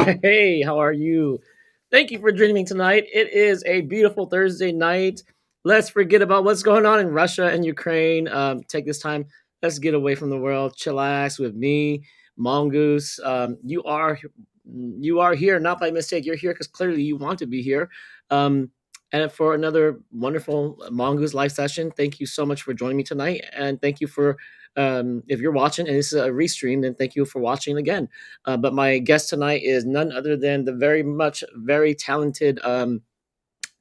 Hey, how are you? Thank you for joining me tonight. It is a beautiful Thursday night. Let's forget about what's going on in Russia and Ukraine. Take this time. Let's get away from the world. Chillax with me, Mongoose. You are here not by mistake. You're here because clearly you want to be here. Um, and for another wonderful Mongoose live session. Thank you so much for joining me tonight, and thank you for if you're watching and this is a restream, then thank you for watching again. But my guest tonight is none other than the very talented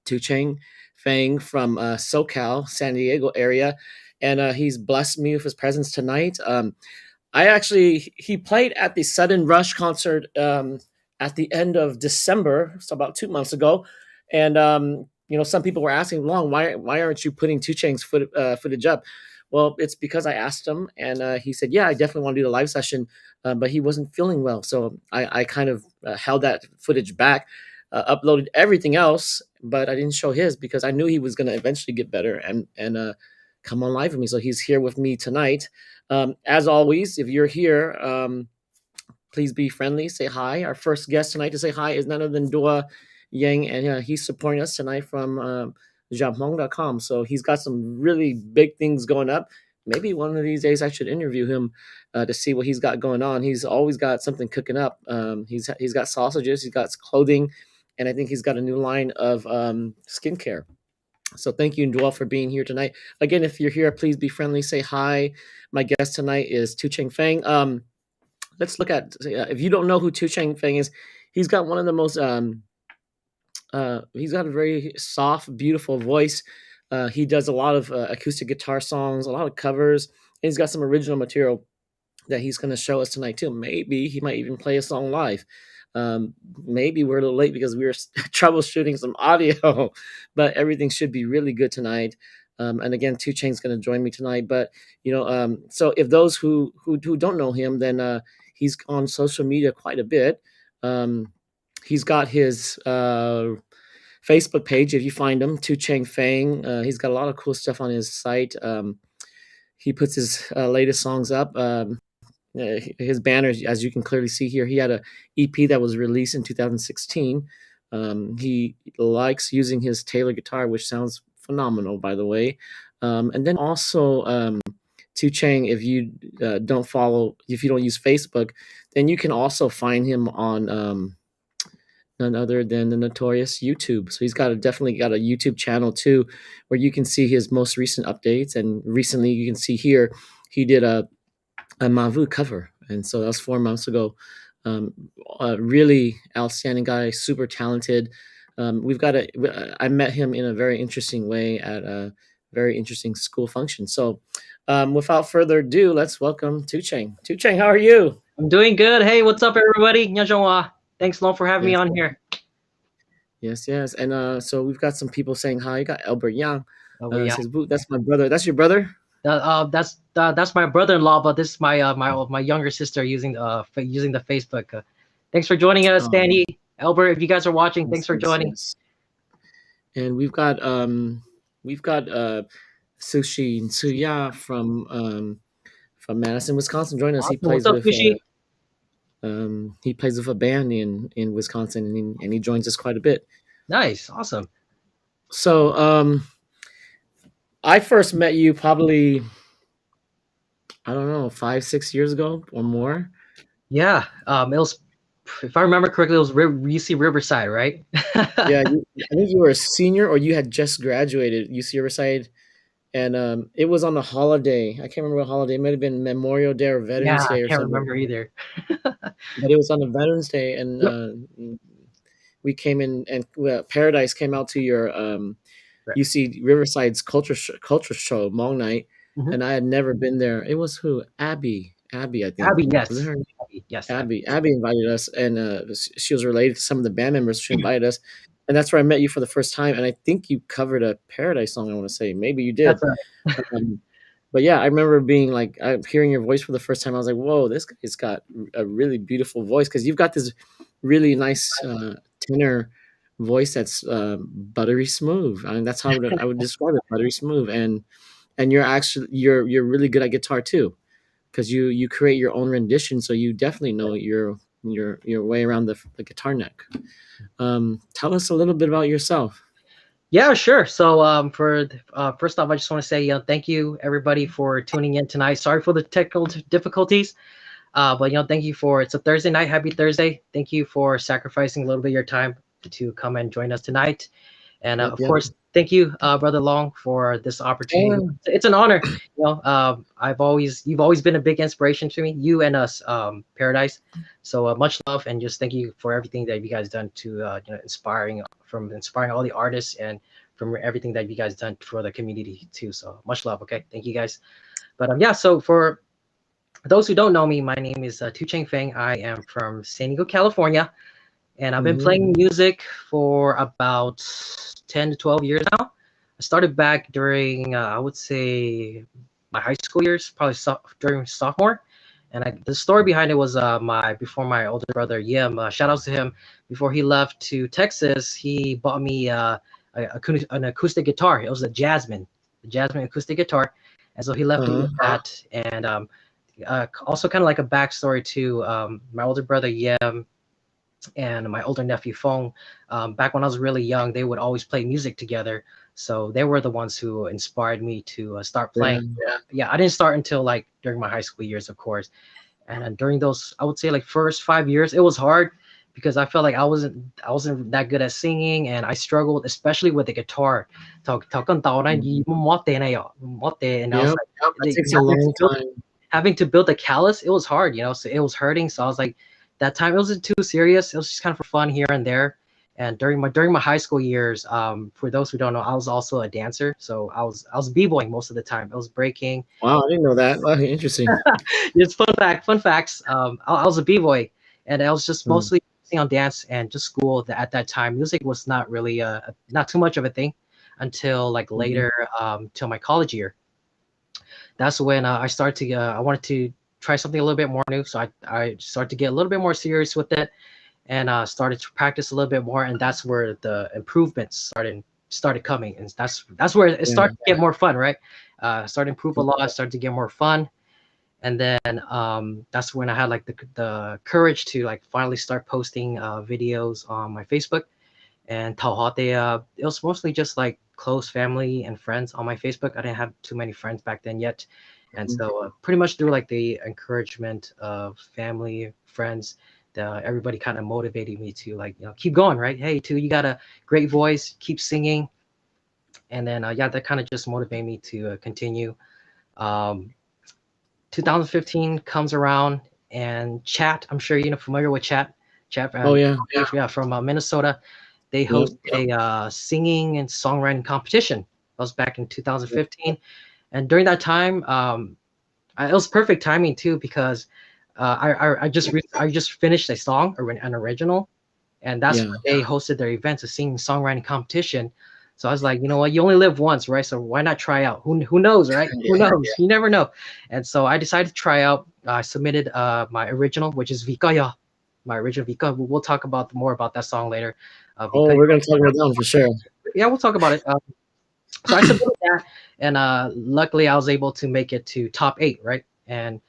Tou Chang Fang from SoCal, San Diego area. And he's blessed me with his presence tonight. He played at the Sudden Rush concert at the end of December, so about 2 months ago. And some people were asking, "Long, why aren't you putting Two Chang's footage up?" Well, it's because I asked him, and he said, "Yeah, I definitely want to do the live session," but he wasn't feeling well, so I kind of held that footage back, uploaded everything else, but I didn't show his because I knew he was going to eventually get better and come on live with me. So he's here with me tonight. As always, if you're here, please be friendly, say hi. Our first guest tonight to say hi is none other than Dua Yang, and he's supporting us tonight from Hmong.com. So he's got some really big things going up. Maybe one of these days I should interview him to see what he's got going on. He's always got something cooking up. He's got sausages, he's got clothing, and I think he's got a new line of skincare. So thank you, Dwell, for being here tonight. Again, if you're here, please be friendly. Say hi. My guest tonight is Tou Chang Fang. Let's look at if you don't know who Tou Chang Fang is, he's got one of the most he's got a very soft, beautiful voice. He does a lot of acoustic guitar songs, a lot of covers. And he's got some original material that he's going to show us tonight too. Maybe he might even play a song live. Maybe we're a little late because we were troubleshooting some audio, but everything should be really good tonight. And again, Two Chain's going to join me tonight. But so if those who don't know him, then he's on social media quite a bit. He's got his Facebook page. If you find him, Tou Chang Fang, he's got a lot of cool stuff on his site. He puts his latest songs up. His banners, as you can clearly see here, he had a EP that was released in 2016. He likes using his Taylor guitar, which sounds phenomenal, by the way. And then also, Tou Chang, if you if you don't use Facebook, then you can also find him on none other than the notorious YouTube. So he's definitely got a YouTube channel too, where you can see his most recent updates. And recently, you can see here, he did a Mavu cover, and so that was 4 months ago. A really outstanding guy, super talented. I met him in a very interesting way at a very interesting school function. So, without further ado, let's welcome Tou Chang. Tou Chang, how are you? I'm doing good. Hey, what's up, everybody? Nyajongwa. Thanks, Long, for having me Yes, on here. yes. And so we've got some people saying hi. You got Albert Yang. Yeah. Says, "Boo, that's my brother. That's your brother." That's my brother-in-law, but this is my younger sister using the Facebook. Thanks for joining us, Oh, Danny, Albert. If you guys are watching, thanks yes, for yes, joining. yes. And we've got Sushi and Tsuya from Madison, Wisconsin. Join us. Awesome. What's up, Fishy? He plays with a band in Wisconsin, and he joins us quite a bit. Nice, awesome. So I first met you probably, I don't know, 5-6 years ago or more. Yeah, it was, if I remember correctly, it was UC Riverside, right? Yeah, I think you were a senior or you had just graduated UC Riverside, and it was on a holiday. I can't remember what holiday. It might have been Memorial Day or Yeah, Veterans I Day or can't something. remember either. But it was on a Veterans Day, and Yep. we came in, and Paradise came out to your Right. UC Riverside's culture show, Hmong Night, Mhm. and I had never been there. It was who? Abby, I think. Abby, Was it yes. her? Abby, yes. Abby invited us, and she was related to some of the band members. She invited us, and that's where I met you for the first time. And I think you covered a Paradise song. I want to say maybe you did. That's right. Um, but yeah, I remember being like, hearing your voice for the first time. I was like, "Whoa, this guy's got a really beautiful voice," because you've got this really nice tenor voice that's buttery smooth. I mean, that's how I would describe it, buttery smooth. And you're really good at guitar too, because you create your own rendition. So you definitely know your way around the guitar neck. Tell us a little bit about yourself. Yeah, sure. So, first off, I just want to say, thank you everybody for tuning in tonight. Sorry for the technical difficulties, but thank you for it's a Thursday night. Happy Thursday. Thank you for sacrificing a little bit of your time to come and join us tonight. And Yep, of yep. course, thank you, Brother Long, for this opportunity. Oh, It's an honor. You've always been a big inspiration to me. You and us, Paradise. So much love, and just thank you for everything that you guys done to inspiring all the artists and from everything that you guys done for the community too. So much love. Okay, thank you guys. But yeah, so for those who don't know me, my name is Tou Chang Fang. I am from San Diego, California, and I've been mhm. playing music for about 10 to 12 years now. I started back during, I would say, my high school years, probably during sophomore. And the story behind it was before my older brother Yim. Shout outs to him. Before he left to Texas, he bought me an acoustic guitar. It was a Jasmine acoustic guitar, and so he left me Uh-huh. with that. And also kind of like a backstory to my older brother Yim and my older nephew Fong. Back when I was really young, they would always play music together. So they were the ones who inspired me to start playing. Yeah. Yeah, I didn't start until like during my high school years, of course. And during those, I would say like first 5 years, it was hard because I felt like I wasn't that good at singing, and I struggled especially with the guitar. Mhm. And I was Yep. like, That takes a long time. having to build a callus, it was hard, so it was hurting. So I was like, that time it wasn't too serious. It was just kind of for fun here and there. And during my high school years, for those who don't know, I was also a dancer. So I was b-boying most of the time. I was breaking. Wow, I didn't know that. Wow, interesting. It's fun facts. I was a b-boy, and I was just Mm, mostly focusing on dance and just school. At that time, music was not really not too much of a thing until like mhm. later, till my college year. That's when I started to I wanted to try something a little bit more new. So I started to get a little bit more serious with it, and started to practice a little bit more. And that's where the improvements started coming, and that's where it Yeah. started to get more fun, right? Started to improve a lot, started to get more fun. And then that's when I had like the courage to like finally start posting videos on my Facebook and Tauhate. It was mostly just like close family and friends on my Facebook. I didn't have too many friends back then yet, and Mhm. so pretty much through like the encouragement of family, friends, everybody kind of motivated me to like keep going. Right? Hey, too, you got a great voice. Keep singing. And then yeah, that kind of just motivated me to continue. Um, 2015 comes around, and Chat. I'm sure familiar with Chat. Chat, Oh, yeah. yeah, from Minnesota. They Yep. host a singing and songwriting competition. That was back in 2015, and during that time, it was perfect timing too because I just finished a song or an original, and that's Yeah. when they hosted their events, a singing songwriting competition. So I was like, you know what, you only live once, right? So why not try out? Who knows, right? Who Yeah. knows? You never know. And so I decided to try out. I submitted my original, which is Vikaya, my original Vika. We'll talk about more about that song later. Oh, Vikaya. we're gonna talk about that one for sure. Yeah, we'll talk about it. So I submitted that, and luckily I was able to make it to top eight, right? And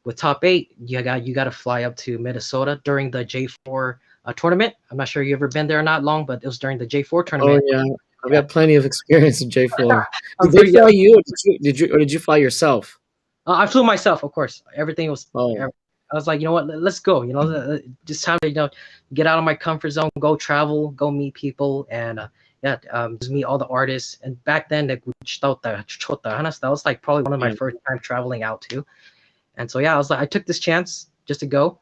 with top eight, you got to fly up to Minnesota during the J4 tournament. I'm not sure you ever been there or not, long, but it was during the J4 Oh, tournament. yeah. I've Yeah, got plenty of experience in J4. I'm Did they pretty. fly you, or did you fly yourself? I flew myself, of course. Everything was. Oh, I was like, you know what? Let's go. Just time to get out of my comfort zone, go travel, go meet people, and yeah, just meet all the artists. And back then, that was like probably one of my yeah. first time traveling out too. And so yeah, I was like, I took this chance just to go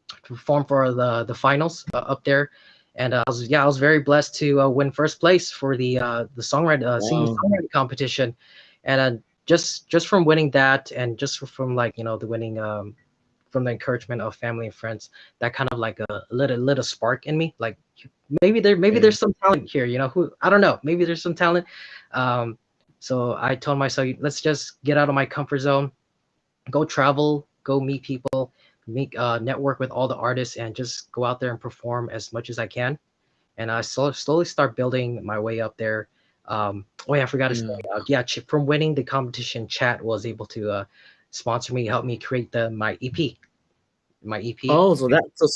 to perform for the finals up there. And I was very blessed to win first place for the singing Wow. songwriting competition. And just from winning that, and just from like the winning, from the encouragement of family and friends, that kind of like a little spark in me. Like maybe Yeah. there's some talent here. Who, I don't know. Maybe there's some talent. Um, so I told myself, let's just get out of my comfort zone, go travel, go meet people, make network with all the artists, and just go out there and perform as much as I can. And I slowly start building my way up there. Oh yeah, I forgot to say, Yeah. yeah, from winning the competition, Chat was able to sponsor me, help me create my EP. my EP. Oh, so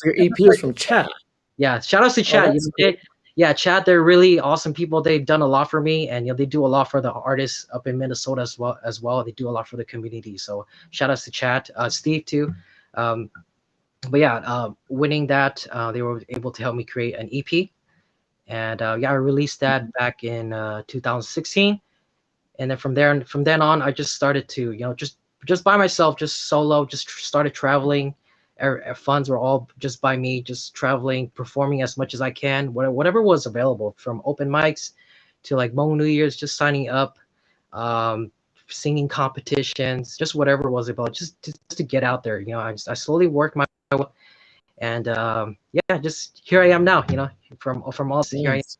your EP was from chat. Yeah, shout outs to Oh, Chat. that's cool. Yeah, Chat. They're really awesome people. They've done a lot for me, and they do a lot for the artists up in Minnesota as well. They do a lot for the community. So shout outs to Chat, Steve too. Um, but yeah, winning that, they were able to help me create an EP, and yeah, I released that back in 2016. And then from then on, I just started to just by myself, just solo, just started traveling. Funds were all just by me, just traveling, performing as much as I can, whatever was available, from open mics to like Hmong New Year's, just signing up, um, singing competitions, just whatever was about, just to get out there. I slowly worked my way, and yeah, just here I am now. From all this, here I Nice.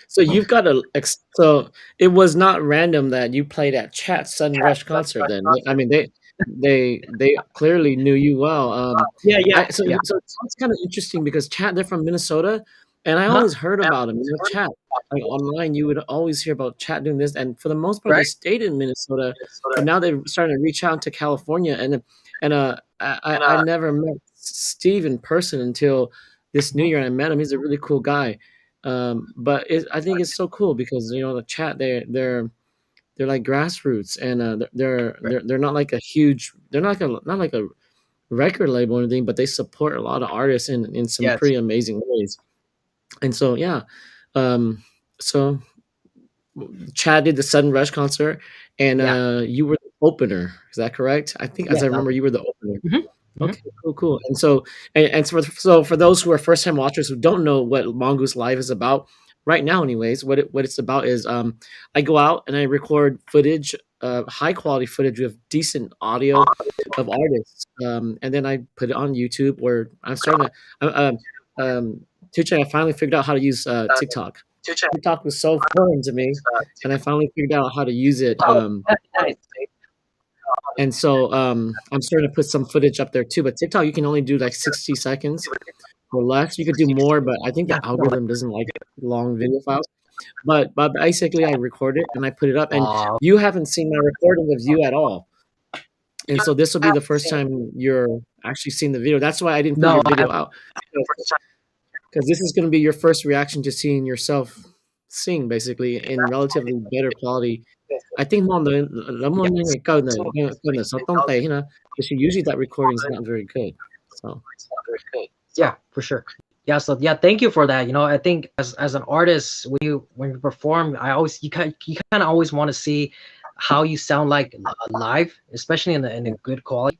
So you've got so it was not random that you played at Chat's Sudden Rush concert then. I mean they clearly knew you well. Yeah, yeah, I so yeah. so it's kind of interesting because Chat, they're from Minnesota, and I Huh? always heard about them. Chat, like online, you would always hear about Chat doing this, and for the most part, they Right? stayed in Minnesota, but now they're starting to reach out to California, and I never met Steve in person until this New Mhm. Year, and I met him. He's a really cool guy. But I think it's so cool because the Chat, they're like grassroots, and they're not like a huge, they're not like a record label or anything, but they support a lot of artists in some Yes. pretty amazing ways. And so yeah, um, so Chad did the Sudden Rush concert, and Yeah. you were the opener. Is that correct? I think, as Yes. I remember, you were the opener. Mhm, mhm. Okay, cool, cool. And so for those who are first time watchers who don't know what Mongoose Live is about, right now, anyways, what it's about is I go out and I record footage, high quality footage with decent audio of artists, and then I put it on YouTube. Or I'm starting to, Tou Chang, I finally figured out how to use TikTok. TikTok was so foreign to me, and I finally figured out how to use it. Oh, nice. And so I'm starting to put some footage up there too. But TikTok, you can only do like 60 seconds or less. You could do more, but I think Yeah. the algorithm doesn't like long video files. But basically, I record it and I put it up. And Uh, you haven't seen my recording of you at all. And so this will be the first time you're actually seeing the video. That's why I didn't put no, your video out, because this is going to be your first reaction to seeing yourself sing, basically in relatively better quality. I think mong lắm mong yes. nghe câu này sao tông tệ you know, because usually that recording is not very good. So Yeah, for sure. Yeah, so yeah, thank you for that. I think as an artist, when you perform, you kind of always want to see how you sound like live, especially in a good quality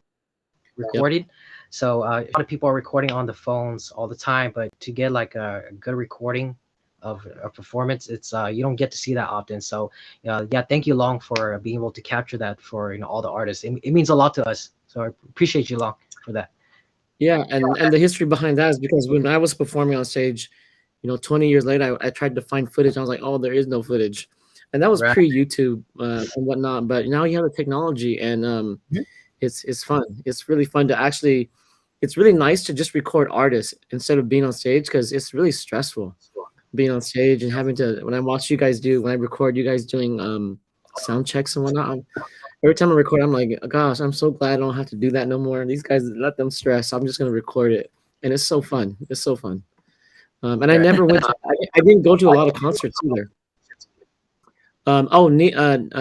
yep. recording. So a lot of people are recording on the phones all the time, but to get like a good recording of a performance, it's you don't get to see that often. So yeah, thank you, Long, for being able to capture that for all the artists. It means a lot to us. So I appreciate you, Long, for that. Yeah, and the history behind that is because when I was performing on stage, 20 years later, I tried to find footage. I was like, oh, there is no footage, and that was Right. pre-YouTube and whatnot. But now you have the technology, and Mhm. it's fun. It's really fun to actually. It's really nice to just record artists instead of being on stage, because it's really stressful being on stage and having to. When I record you guys doing sound checks and whatnot. Every time I record, I'm like, gosh, I'm so glad I don't have to do that no more. These guys, let them stress. I'm just gonna record it, and it's so fun. It's so fun. And I Right. never went. I didn't go to a lot of concerts either.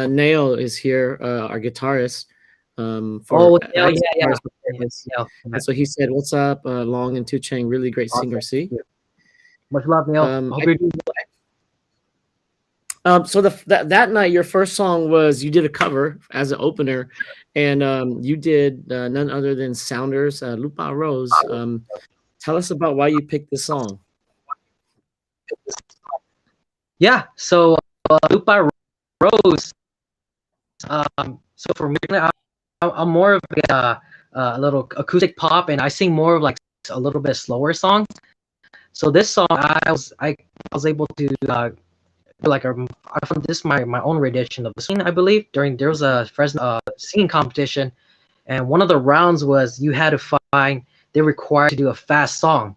Nail is here, our guitarist. For Oh, yeah, yeah, yeah, ex-guitarist for yeah, Paradise. yeah. And so he said, "What's up, Long and Tou Chang? Really great singer." Awesome. See. Much love, Neil. Um, Hope you're doing So that night, your first song was, you did a cover as an opener, and you did none other than Sounders, Lupa Rose. Tell us about why you picked this song. Yeah, so Lupa Rose. So for me, I'm more of a little acoustic pop, and I sing more of like a little bit slower songs. So this song, I was able to like I found this my own rendition of the scene. I believe there was a Fresno singing competition, and one of the rounds was you had to find they required to do a fast song.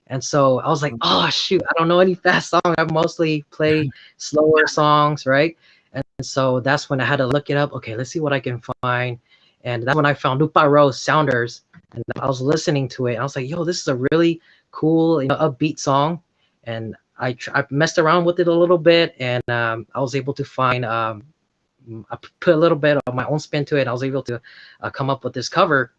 And so I was like, oh shoot, I don't know any fast song. I mostly play slower songs, right? And so that's when I had to look it up. Okay, let's see what I can find. And that's when I found Lupa Rose Sounders. and I was listening to it. I was like, yo, this is a really cool, upbeat song, and I messed around with it a little bit, and I was able to find I put a little bit of my own spin to it. And I was able to come up with this cover,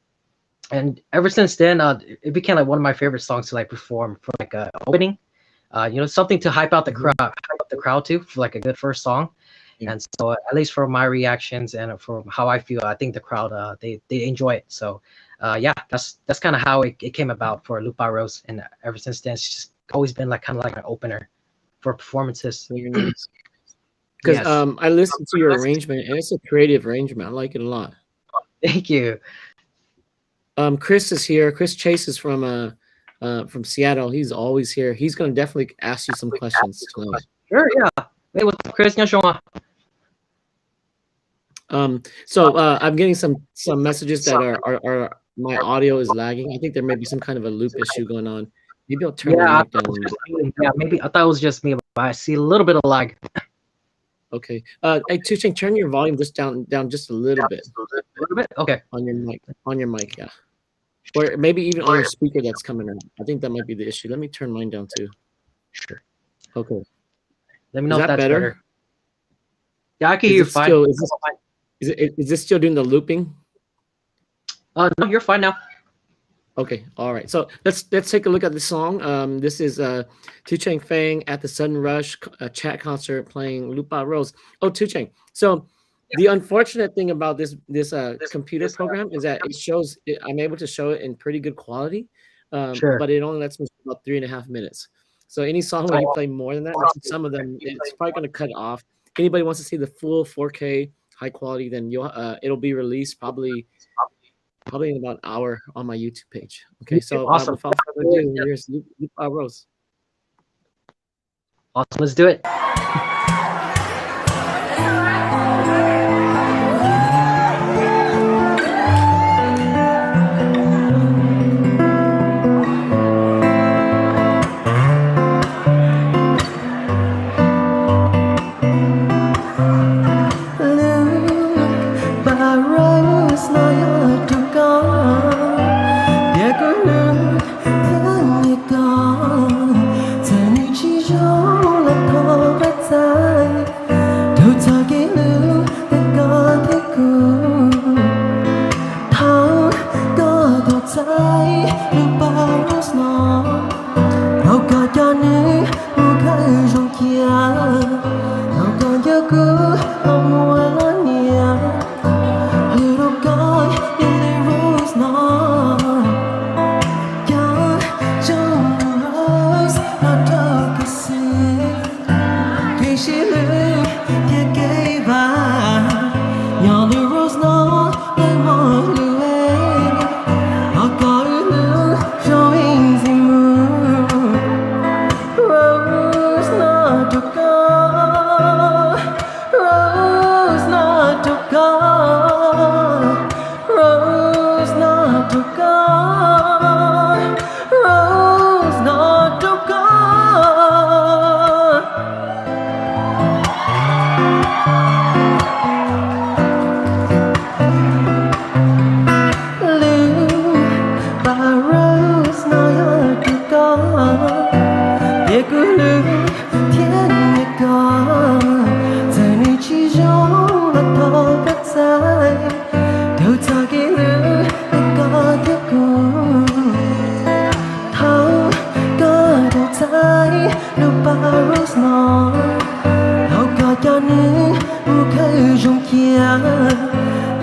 and ever since then, it became like one of my favorite songs to like perform for like a opening. Something to hype out the Mhm. crowd, hype up the crowd to for like a good first song. Yeah. And so, at least for my reactions and from how I feel, I think the crowd they enjoy it. So, yeah, that's kind of how it came about for Lupa Rose, and ever since then, it's just always been like kind of like an opener for performances. Very nice. Because Yes, I listened to your arrangement, and it's a creative arrangement. I like it a lot. thank you. Chris is here. Chris Chase is from Seattle. He's always here. He's going to definitely ask you some questions tonight. Sure, yeah. Hey, what's up, Chris? So I'm getting some messages that are my audio is lagging. I think there may be some kind of a loop issue going on. Maybe I'll turn my Yeah, I mic thought down it a was little just bit. me. Yeah, maybe I thought it was just me, but I see a little bit of lag. Okay. Hey, Tou Chang, turn your volume just down just a little bit A little bit. Okay. on your mic. On your mic, yeah. Or maybe even on your speaker that's coming in. I think that might be the issue. Let me turn mine down too. Sure. Okay. Let me Is know if that that's better? better. Yeah, I can Is hear you it fine. still is this still doing the looping? No, you're fine now. Okay, all right. So let's take a look at the song. This is Tou Chang Fang at the Sudden Rush chat concert playing Lupa Rose. Oh, Tou Chang. So the unfortunate thing about this computer program is that I'm able to show it in pretty good quality, Sure. but it only lets me show about 3.5 minutes. So any song where you play more than that, which is some of them, it's probably going to cut off. Anybody wants to see the full 4K high quality, then it'll be released probably in about an hour on my YouTube page. Okay, YouTube, so awesome. without further ado, here's Rose. Awesome. Let's do it. Bà Rose nói ở trong con để có nước tháng ngày con giờ này chỉ trong là thọ bắt tay đâu ta cái lưu để có thể cùng thao có đột tay lưu bà Rose nói đâu có cho nước mua cái trong kia đâu có nhớ cứ mong mua lớn nhiều little girl, your lyrics not young, young rose, not dark as sin. Khi she lưu, kia cây vàng, your lyrics not like more lưu em. Họ có lưu, showing the moon. Rose not to go, rose not to go. Rose not to God, Rose not to God. Lưu bà Rose nói ở to God, để cứ lưu thiên ngày con, giờ này chỉ giống là thọ bắt tay. đâu ta cái lửa để có thể cùng thao có đầu tay đâu bà Rose nói đâu có cho nước mua cái trong kia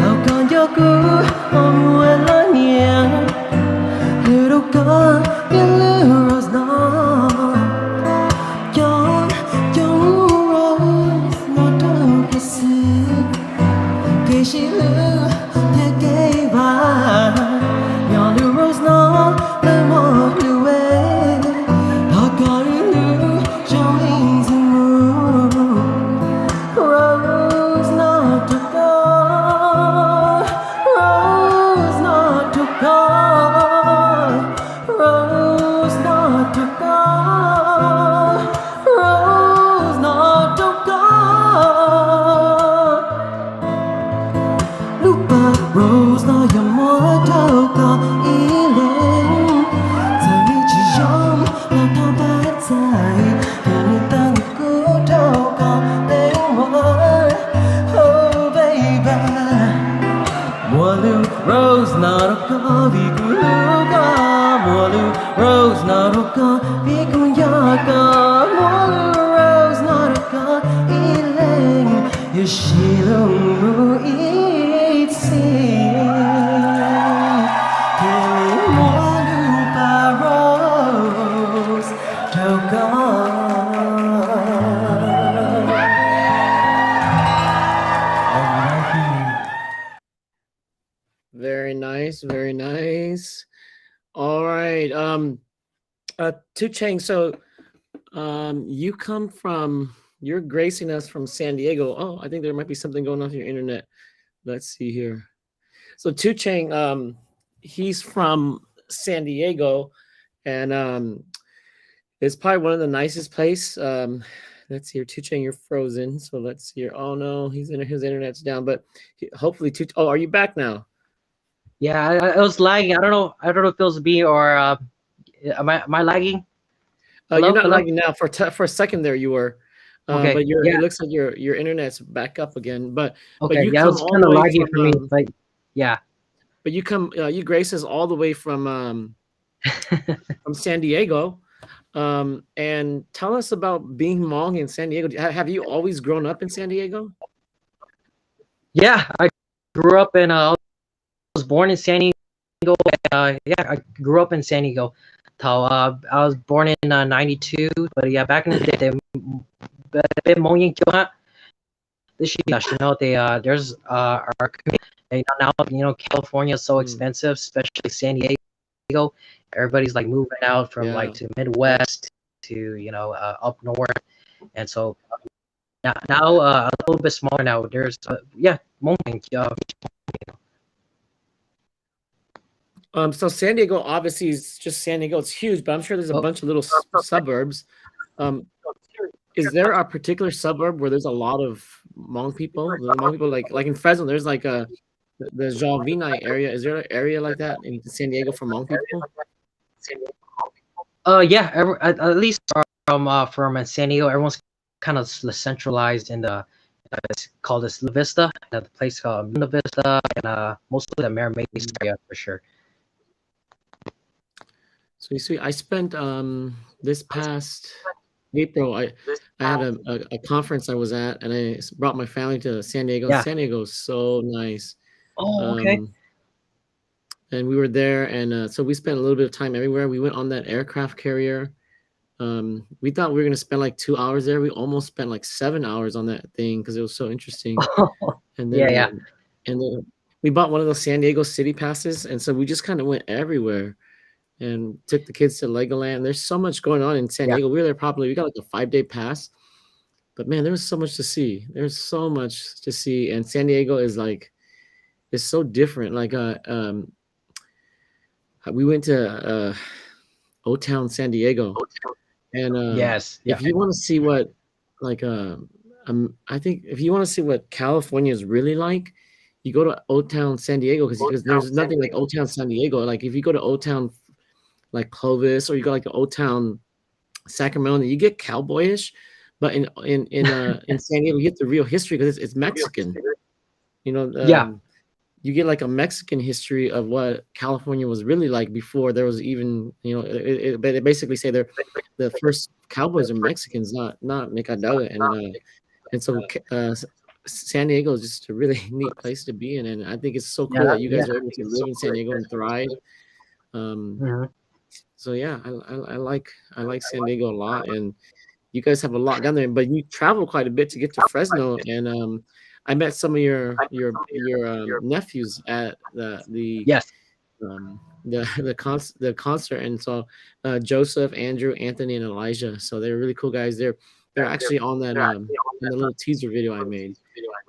đâu có cho cứ mong mua lớn nhiều lưu đâu có cái lửa Rose nói cho Rose nó đâu cái sự khi she lưu thế cây vàng nhỏ lưu Rose nó lấy một lưu em họ có lưu trong hình dung mù Rose not to go Rose not to go Rose Rose not a go, Bikun Yaga, Rose not a go, Eling, Yashilum Mu eat sing. Killing more Rose, Toga. Very nice, very nice. All right. Tou Chang, so you're gracing us from San Diego. Oh, I think there might be something going on with your internet. Let's see here. So Tou Chang, he's from San Diego, and it's probably one of the nicest place. Let's see here. Tou Chang, you're frozen. So let's see here. Oh no, his internet's down. But hopefully, oh, are you back now? Yeah, I was lagging. I don't know. I don't know if it was me or am I lagging? You're not Hello? lagging now. For a second there, you were. Okay. But Yeah. it looks like your internet's back up again. But Okay. you Yeah, it come was all kind the of way laggy for me. from Like, yeah. but you grace us all the way from San Diego. And tell us about being Hmong in San Diego. Have you always grown up in San Diego? Yeah, I grew up in. I was born in San Diego. Yeah, I grew up in San Diego. I was born in '92, but yeah, back in the day, Hmong this there's our community now. California is so expensive, especially San Diego. Everybody's like moving out from Yeah. like to Midwest to up north, and so now a little bit smaller now. There's Hmong. So San Diego obviously is just San Diego. It's huge, but I'm sure there's a bunch of little suburbs. Is there a particular suburb where there's a lot of Hmong people? The Hmong people like in Fresno, there's like the Jalvina area. Is there an area like that in San Diego for Hmong people? Yeah, at least from San Diego, everyone's kind of centralized in the it's called La Vista, the place called La Vista, and mostly the Mermaid area for sure. So you see, I spent this past April, I had a conference I was at, and I brought my family to San Diego. Yeah. San Diego is so nice. Oh, okay. And we were there, and so we spent a little bit of time everywhere. We went on that aircraft carrier. We thought we were gonna spend like 2 hours there. We almost spent like 7 hours on that thing because it was so interesting. And then and then we bought one of those San Diego city passes, and so we just kind of went everywhere and took the kids to Legoland. There's so much going on in San Diego. We were there we got like a 5-day pass, but man, there was so much to see. There's so much to see, and San Diego is so different. Like we went to Old Town San Diego, and if you want to see what I think if you want to see what California is really like, you go to Old Town San Diego because there's nothing like Old Town San Diego. Like if you go to Old Town like Clovis, or you go like the Old Town Sacramento, you get cowboyish, but in San Diego, you get the real history because it's Mexican. You get like a Mexican history of what California was really like before there was even, they basically say the first cowboys are Mexicans, not Nicaraguan, and so San Diego is just a really neat place to be in, and I think it's so cool that you guys are able to live in San Diego and thrive. So yeah, I like San Diego a lot, and you guys have a lot down there. But you travel quite a bit to get to Fresno, and I met some of your nephews at the concert, and so Joseph, Andrew, Anthony, and Elijah. So they're really cool guys. They're actually on that in the little teaser video I made.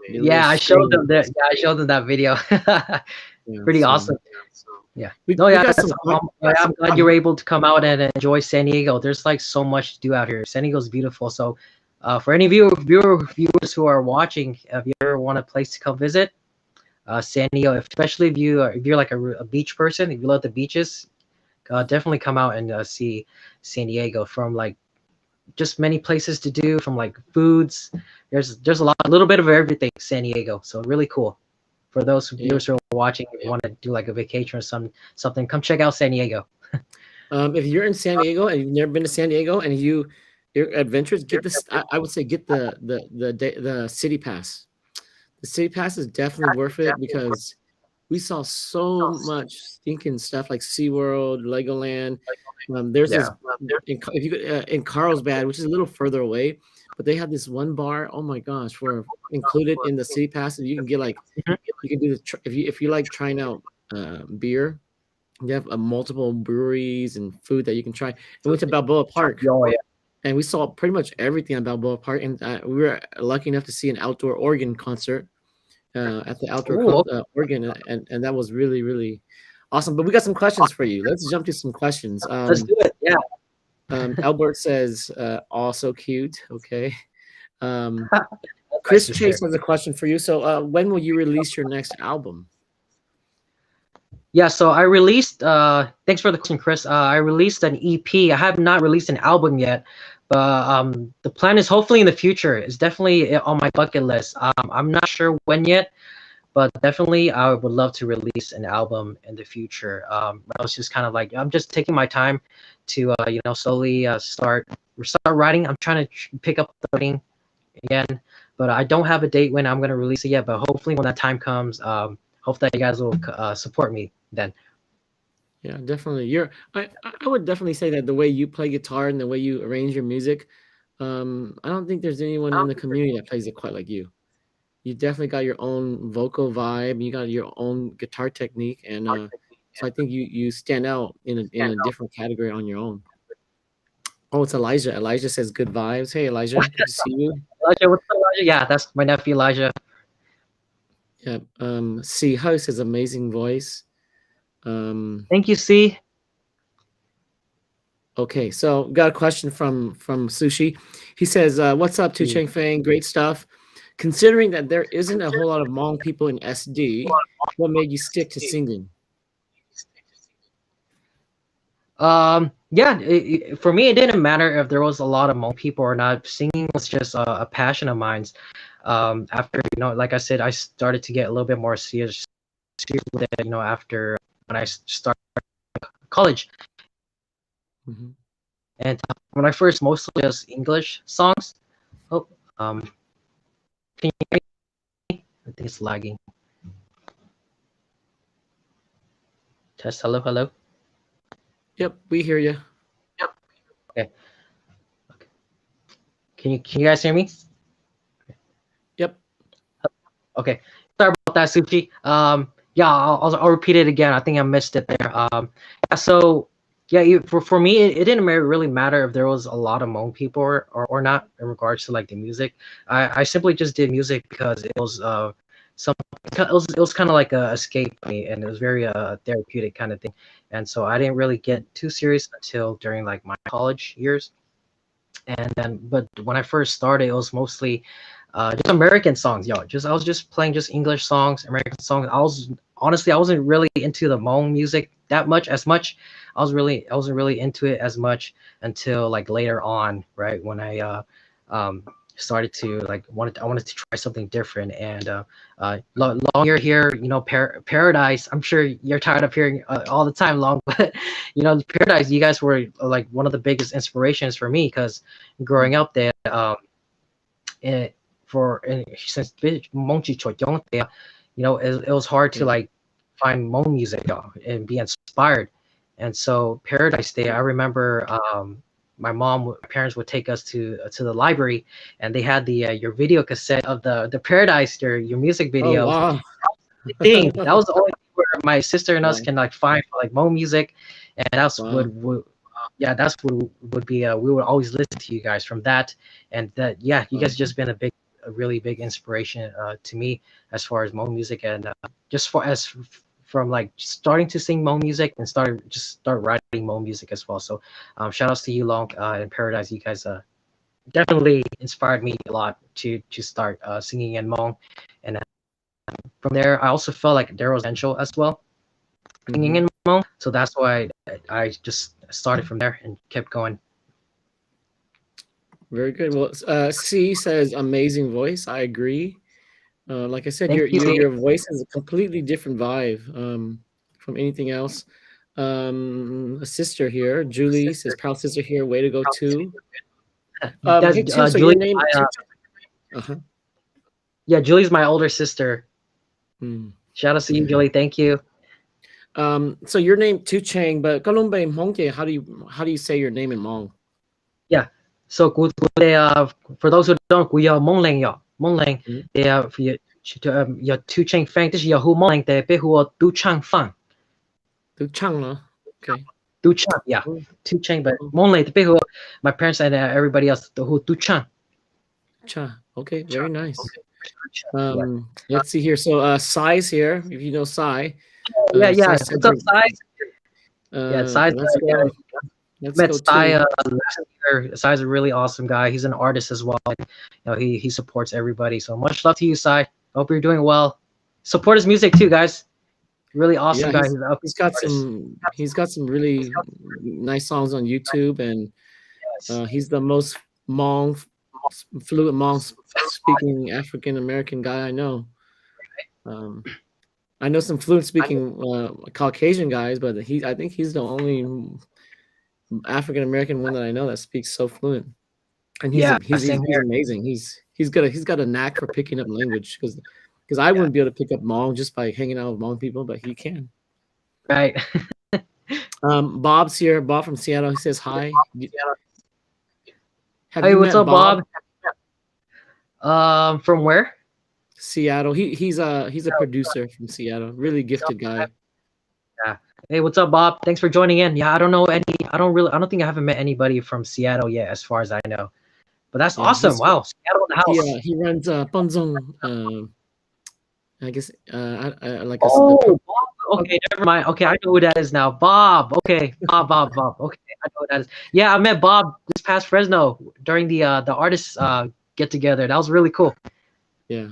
Yeah, I showed them that. Yeah, I showed them that video. Pretty awesome. Yeah. I'm glad you were able to come out and enjoy San Diego. There's like so much to do out here. San Diego's beautiful. So for any viewers who are watching, if you ever want a place to come visit, San Diego, especially if you're like a beach person, if you love the beaches, definitely come out and see San Diego. From like just many places to do, from like foods. There's a little bit of everything in San Diego. So really cool. For those viewers who are watching, if you want to do like a vacation or something, come check out San Diego. If you're in San Diego and you've never been to San Diego and you're adventurous, get this. I would say get the city pass. The city pass is definitely worth it because we saw so much stinking stuff like SeaWorld, Legoland. There's this Yeah. if you in Carlsbad, which is a little further away, but they have this one bar. Oh my gosh, for included in the city pass, and you can get like Mhm. you can do the if you like trying out beer. You have multiple breweries and food that you can try. And we went to Balboa Park, Oh yeah. and we saw pretty much everything at Balboa Park. And we were lucky enough to see an outdoor organ concert at the Ooh, okay. organ, and that was really really awesome. But we got some questions for you. Let's jump to some questions. Let's do it. Yeah. Albert says, "Also cute." Okay. Um, That's nice Chris to share. Chase has a question for you. So, when will you release your next album? Yeah, so I released thanks for the question, Chris. I released an EP. I have not released an album yet, but the plan is hopefully in the future. It's definitely on my bucket list. I'm not sure when yet, but definitely I would love to release an album in the future. I was just kind of like I'm just taking my time to slowly start writing. I'm trying to pick up the writing again, but I don't have a date when I'm gonna release it yet. But hopefully when that time comes, hope that you guys will support me then. Yeah, definitely. I would definitely say that the way you play guitar and the way you arrange your music, I don't think there's anyone in the community that plays it quite like you. You definitely got your own vocal vibe. You got your own guitar technique, and so I think you stand out in a different category on your own. Oh, it's Elijah. Elijah says good vibes. Hey, Elijah, good to see you. Elijah, what's up, Elijah? Yeah, that's my nephew Elijah. Yeah. C House says amazing voice. Um, Thank you, C. okay, so got a question from Sushi. He says, "What's up, Tou C. Chang Fang? Great stuff. Considering that there isn't a whole lot of Hmong people in SD, what made you stick to singing?" Yeah, for me, it didn't matter if there was a lot of Hmong people or not. Singing was just a passion of mine. After, like I said, I started to get a little bit more serious with it, after when I started college. Mhm. And when I first mostly just English songs. Oh, can you hear me? I think it's lagging. Test, hello, hello. Yep, we hear you. Okay. Can you guys hear me? Yep. Okay. Sorry about that, Suchi. Yeah, I'll repeat it again. I think I missed it there. Yeah, so yeah, for me, it didn't really matter if there was a lot of Hmong people or not in regards to like the music. I simply just did music because it was some it was kind of like a escape for me, and it was very therapeutic kind of thing. And so I didn't really get too serious until during like my college years. And then, but when I first started, it was mostly just American songs, yo. I was just playing just English songs, American songs. I wasn't really into the Hmong music that much as much. I wasn't really into it as much until like later on, right? When I um started to like I wanted to try something different. And long year here, Paradise. I'm sure you're tired of hearing all the time long, but Paradise, you guys were like one of the biggest inspirations for me because growing up there, it, since Hmong Chi Choi Yong there, it was hard to Yeah. like find Hmong music and be inspired. And so Paradise Day, I remember my parents would take us to the library, and they had the your video cassette of the Paradise, your music Oh videos. wow. Thing that was the only thing where my sister and us Wow. can like find for like Hmong music, and that's what Wow. would yeah, that's what would be we would always listen to you guys from that. And that, yeah, you Wow. guys just been a really big inspiration to me as far as Hmong music. And just from like starting to sing Hmong music and start writing Hmong music as well. So shout outs to you, Long, and Paradise. You guys definitely inspired me a lot to start singing in Hmong. And from there, I also felt like there was potential as well singing Hmm. in Hmong. So that's why I just started from there and kept going. Very good. Well, C says amazing voice. I agree. Like I said, Thank you. your voice has a completely different vibe from anything else. A sister here, Julie says proud sister here. Way to go, too. That's Hey, too. So your Julie. name? Uh-huh. Yeah, Julie's my older sister. Hmm. Shout out to you, Julie. Thank you. So your name Tou Chang, but Kalumbe Hmongke, how do you say your name in Hmong? Yeah. So for those who don't, we are Mong Leng yo. Mong Leng. Hmm? They are your Tou Chang Fang. This is your Hu Mong Leng. They be who are Tou Chang Fang. Tou Chang, huh? Okay. Tou Chang. Yeah. Oh, Tou Chang, but oh, Mong Leng. They be who my parents and everybody else who Tou Chang. Cha. Okay, very nice. Yeah. Let's see here. So Sai's here. If you know Sai, Yeah. Sai Yeah. said What's up, Sai? Yeah, Sai's let's yeah. go. Let's Met go Sai to. last year. Sai's a really awesome guy. He's an artist as well. He supports everybody. So much love to you, Sai. Hope you're doing well. Support his music too, guys. Really awesome Yeah, guy. He's he's an up he's got artist. some really nice songs on YouTube, and Yes. he's the most Hmong fluent Hmong speaking African American guy I know. Um, I know some fluent speaking Caucasian guys, but I think he's the only African American one that I know that speaks so fluent. And he's Yeah, he's he's, same he's here. amazing. He's got a knack for picking up language because I Yeah, wouldn't be able to pick up Hmong just by hanging out with Hmong people, but he can. right. Bob's here. Bob from Seattle. He says hi. Have Hey, you what's met up, Bob? Bob? From where? Seattle. He's a producer from Seattle. Really gifted guy. Yeah. Hey, what's up, Bob? Thanks for joining in. Yeah, I don't know any. I don't think I haven't met anybody from Seattle yet, as far as I know. But that's Yeah, awesome. Wow, Seattle in the house. he runs Ponzong. I guess like a the Oh, Bob. Okay, never mind. Okay, I know who that is now. Bob. Okay, Bob. Okay, I know who that is. Yeah, I met Bob this past Fresno during the artists get together. That was really cool. yeah.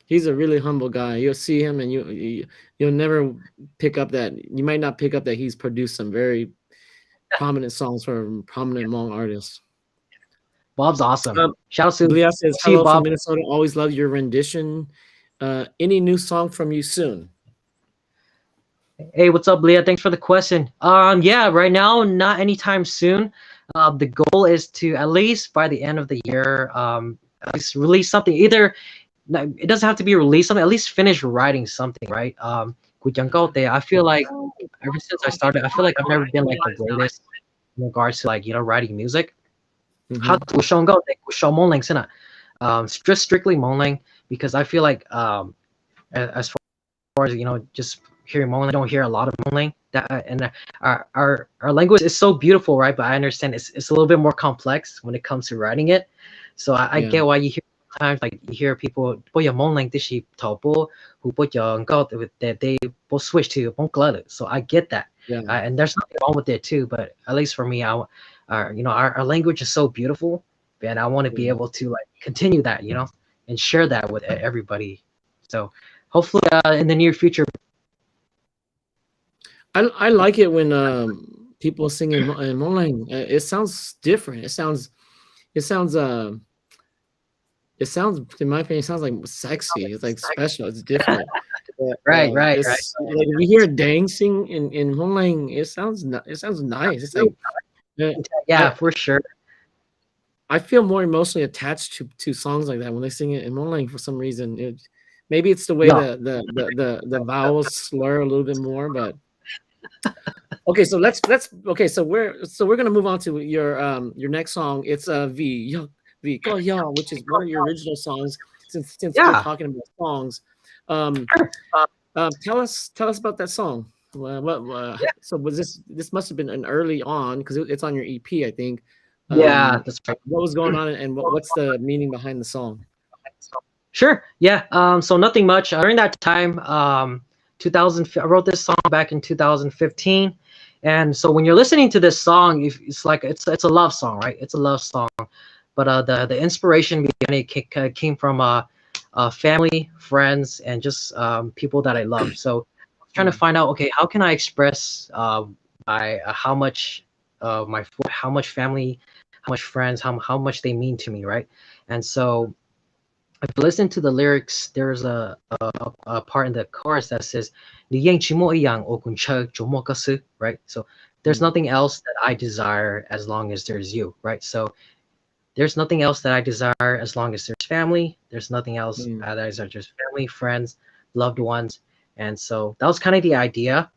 He's a really humble guy. You'll see him, and you'll never pick up that. You might not pick up that he's produced some very prominent songs for prominent Hmong artists. Bob's awesome. Um, Shout out to Blia says you, hello from Bob. Minnesota. Always love your rendition. Any new song from you soon? Hey, what's up, Leah? Thanks for the question. Yeah, right now, not anytime soon. The goal is to at least by the end of the year, at least release something. Either no, it doesn't have to be released something. At least finish writing something, right? Kujangote, I feel like ever since I started, I feel like I've never been like the greatest in regards to like writing music. How Mm-hmm. just strictly Monlang because I feel like as far as just hearing Hmong, I don't hear a lot of Hmong. Our language is so beautiful, right? But I understand it's a little bit more complex when it comes to writing it. So I Yeah, get why you hear times like you hear people put your Hmong language who put your that they both switch to Hmong. So I get that, yeah, and there's nothing wrong with it too. But at least for me, our language is so beautiful, and I want to be yeah. able to like continue that, and share that with everybody. So hopefully in the near future. I like it when people sing in Hmong. It sounds different. It sounds in my opinion, it sounds like sexy. It's like special. It's different. Right. It's like if you hear dancing in Hmong, it sounds nice. It's like uh, Yeah, I for sure. I feel more emotionally attached to songs like that when they sing it in Hmong for some reason. Maybe it's the way No, the vowels slur a little bit more, but okay. So okay. So we're gonna move on to your next song. It's V Go Ya, which is one of your original songs. Since we're yeah, talking about songs, um, sure. tell us about that song. Yeah, So was this must have been an early on because it's on your EP, I think. yeah, that's right. What was going on and what's the meaning behind the song? Sure. Yeah. So nothing much during that time. 2000. I wrote this song back in 2015, and so when you're listening to this song, if it's like it's a love song, right? It's a love song, but the inspiration behind it came from family, friends, and just people that I love. So trying to Mm, find out, okay, how can I express how much how much family, how much friends, how much they mean to me, right? And so if you listen to the lyrics, there's a part in the chorus that says, "你yang起莫一样，我kun chug就莫个事," right? So there's Mm, nothing else that I desire as long as there's you, right? So there's nothing else that I desire as long as there's family. There's nothing else mm, that I desire, just family, friends, loved ones. And so that was kind of the idea.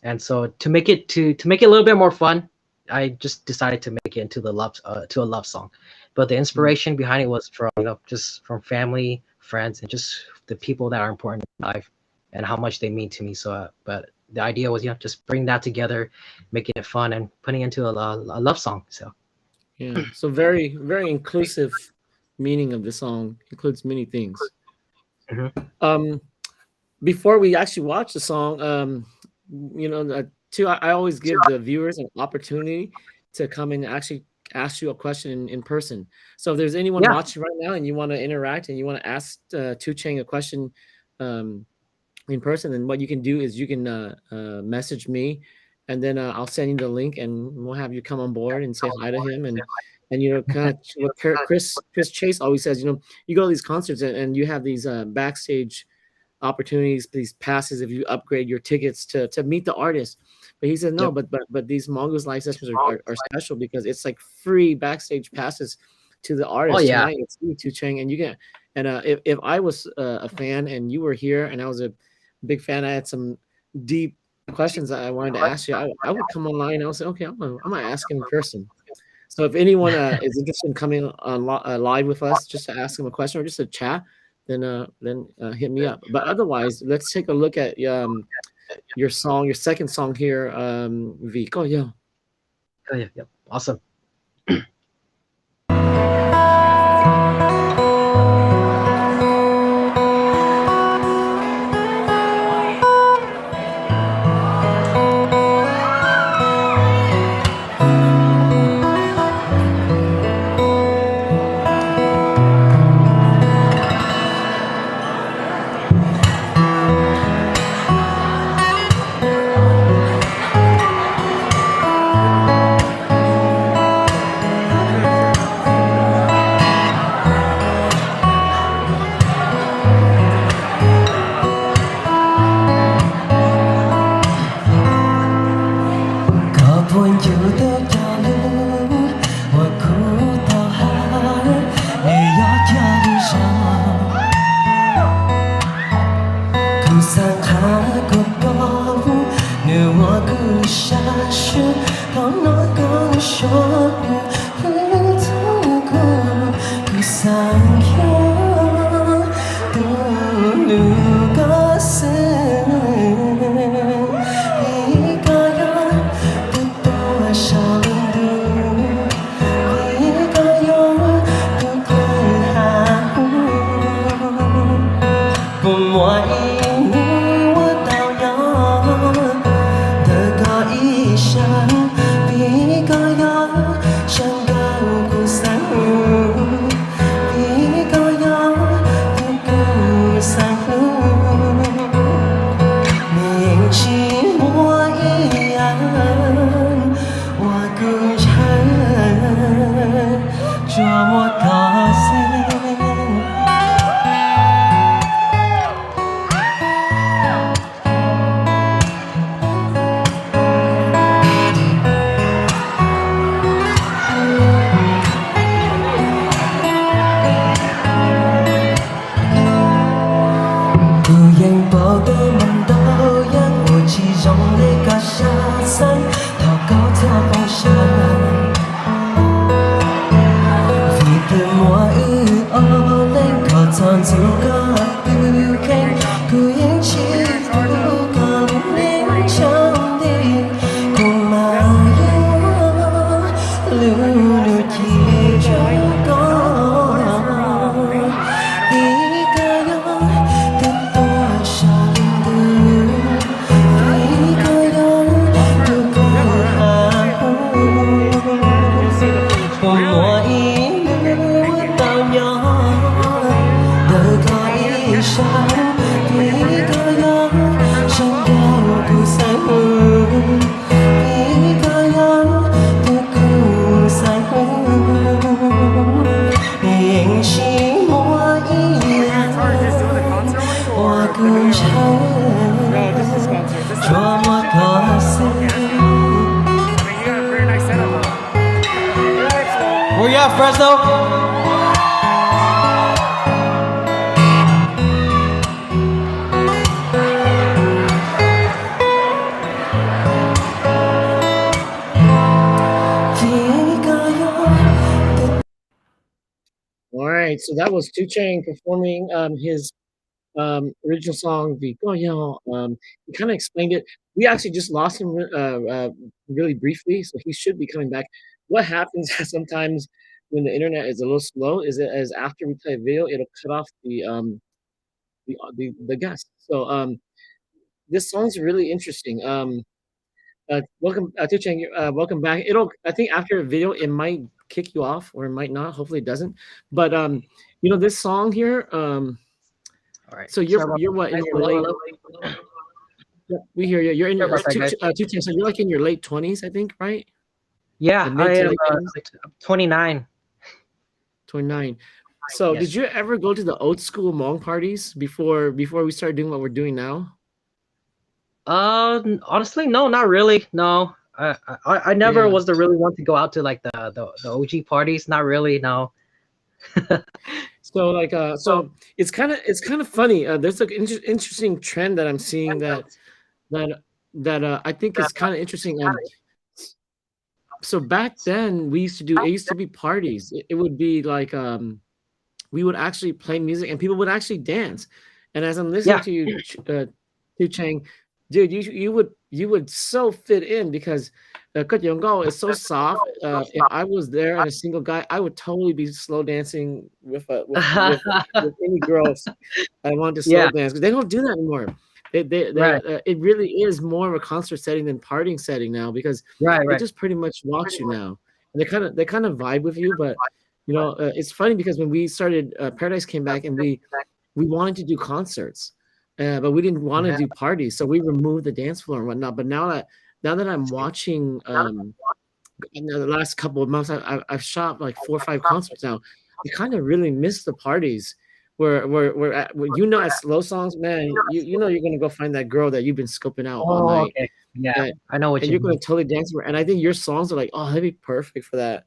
And so to make it a little bit more fun, I just decided to make it into the love to a love song. But the mm. inspiration behind it was from just from family, friends, and just the people that are important in my life and how much they mean to me. So, but the idea was just bring that together, making it fun, and putting it into a love song. So Yeah. So very, very inclusive meaning of the song includes many things. mhm. Um, Before we actually watch the song, too, I always give the viewers an opportunity to come and actually ask you a question in person. So if there's anyone Yeah, watching right now and you want to interact and you want to ask Tou Chang a question um, in person, then what you can do is you can message me, and then I'll send you the link, and we'll have you come on board and say hi to him, and kind of what Chris Chase always says. You go to these concerts and you have these backstage opportunities, these passes if you upgrade your tickets to meet the artist. But he said no, yep. but these Mongoose live sessions are special because it's like free backstage passes to the Oh artist. yeah, Tonight it's you, Tu Chang, and you get and if I was a fan and you were here and I was a big fan, I had some deep questions that I wanted to ask you. I would come online. I would say, okay, I'm gonna ask him in person. So if anyone is interested in coming on live with us, just to ask him a question or just to chat, then hit me up. But otherwise, let's take a look at your song, your second song here, Vico. Yeah. oh yeah, yep. Awesome. có buồn chiều tới cho lưu và khu tao hát để gió cho đi sao cứ sang khá cuộc đó nếu mà cứ xa xưa có nói có số cứ thấu cứ sang kia tu lu có sương vì có gió từ tôi sao luôn vì có gió từ tôi hạ cùng mọi mùa tao nhớ đời có ý sáng vì có gió Where you at, Fresno? All right, so that was Tou Chang performing his original song, the Goyao. He kind of explained it. We actually just lost him really briefly, so he should be coming back. What happens sometimes when the internet is a little slow is that as after we play a video, it'll cut off the guest. So this song's really interesting. Welcome, Tou Chang. Welcome back. I think after a video, it might kick you off, or it might not. Hopefully, it doesn't. But this song here. All right. So you're what in your late? Yeah, we hear you. You're in your Tou Chang, so you're like in your late 20s, I think, right? Yeah, Mid I to am late 20s? 29. 29. So Yes. did you ever go to the old school Hmong parties before we started doing what we're doing now? Honestly, no, not really. No, I never Yeah. was the really one to go out to like the OG parties. Not really. No. So like so it's kind of funny. There's like interesting trend that I'm seeing that I think is kind of interesting. So back then it used to be parties. It would be like we would actually play music and people would actually dance. And as I'm listening Yeah. to you, Tou Chang, dude, you would so fit in because Kutyongo is so soft. If I was there and a single guy, I would totally be slow dancing with any girls I want to slow Yeah. dance because they don't do that anymore. Right. It really is more of a concert setting than partying setting now because Right. they Right. just pretty much watch you now. And they kind of vibe with you, but it's funny because when we started, Paradise came back and we wanted to do concerts, but we didn't want to do parties, so we removed the dance floor and whatnot. But now that I'm watching, in the last couple of months, I've shot like 4 or 5 concerts now. I kind of really miss the parties where at slow songs, man, you know you're gonna go find that girl that you've been scoping out all Oh, night. okay. Yeah, And, I know what and you you're gonna mean. totally dance for. And I think your songs are like, oh, that'd be perfect for that.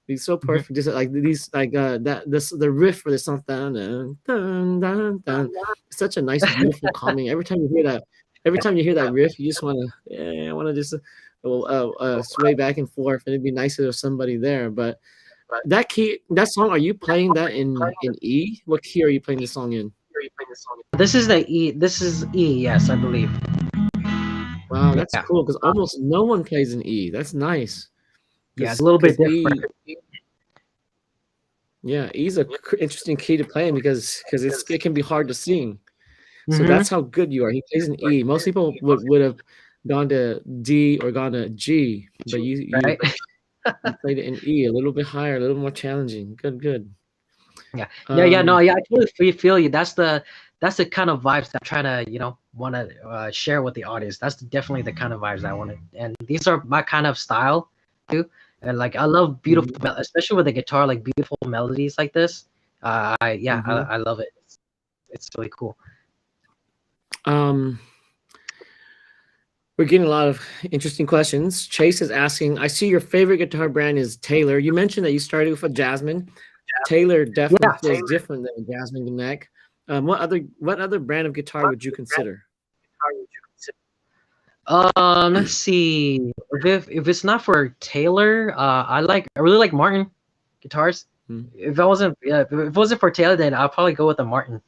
He's so Mhm. perfect. Just like these, like the riff for the song, dun, dun, dun, dun, dun. It's such a nice, beautiful, calming. Every time you hear that riff, you just wanna just sway back and forth, and it'd be nice if there was somebody there. But that song, are you playing that in E? What key are you playing this song in? This is the E. This is E. Yes, I believe. Wow, that's Yeah. cool because almost no one plays in E. That's nice. Yeah, it's a little bit E, different. yeah, E's a interesting key to play in because it can be hard to sing. So Mhm. that's how good you are. He plays in E. Most people would have gone to D or gone to G, but Right. you played it in E, a little bit higher, a little more challenging. Good. Yeah. Yeah. No. Um, Yeah. I totally feel you. That's the kind of vibes that I'm trying to want to share with the audience. That's definitely the kind of vibes I want to. And these are my kind of style too. And like I love beautiful, especially with the guitar, like beautiful melodies like this. I love it. It's really cool. We're getting a lot of interesting questions. Chase is asking, I see your favorite guitar brand is Taylor. You mentioned that you started with a Jasmine. Taylor definitely feels different than a Jasmine neck. What other brand of guitar would you consider? Let's see. If it's not for Taylor, I really like Martin guitars. If it wasn't for Taylor, then I'll probably go with the Martin.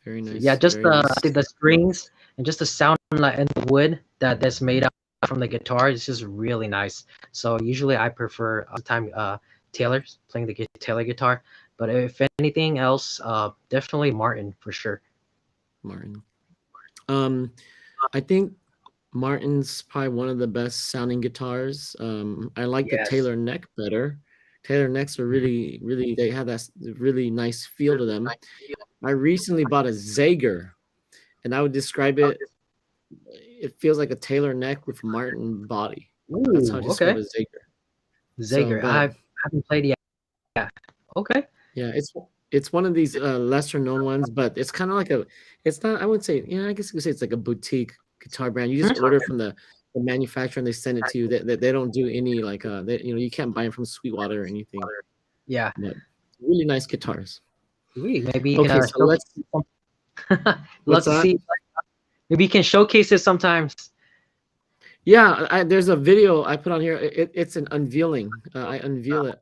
Very nice. Yeah, just very nice. the strings and just the sound and the wood that's made up from the guitar is just really nice. So usually I prefer all the time Taylor's playing the Taylor guitar. But if anything else, definitely Martin for sure. Martin. I think Martin's probably one of the best sounding guitars. I like the Taylor neck better. Taylor necks are really, really, they have that really nice feel to them. I recently bought a Zager, and I would describe it. It feels like a Taylor neck with Martin body. That's how I describe a Zager. Zager, I haven't played yet. Yeah. Okay. Yeah, it's one of these lesser known ones, but it's kind of like it's not. I wouldn't say. Yeah, I guess you could say it's like a boutique guitar brand. You just order from the the manufacturer and they send it to you. They don't do any like you can't buy them from Sweetwater or anything. Yeah. But really nice guitars. Sweet. Maybe you Okay, can so let's. love What's to that? see. Maybe you can showcase it sometimes. Yeah, there's a video I put on here. It's an unveiling. I unveil it.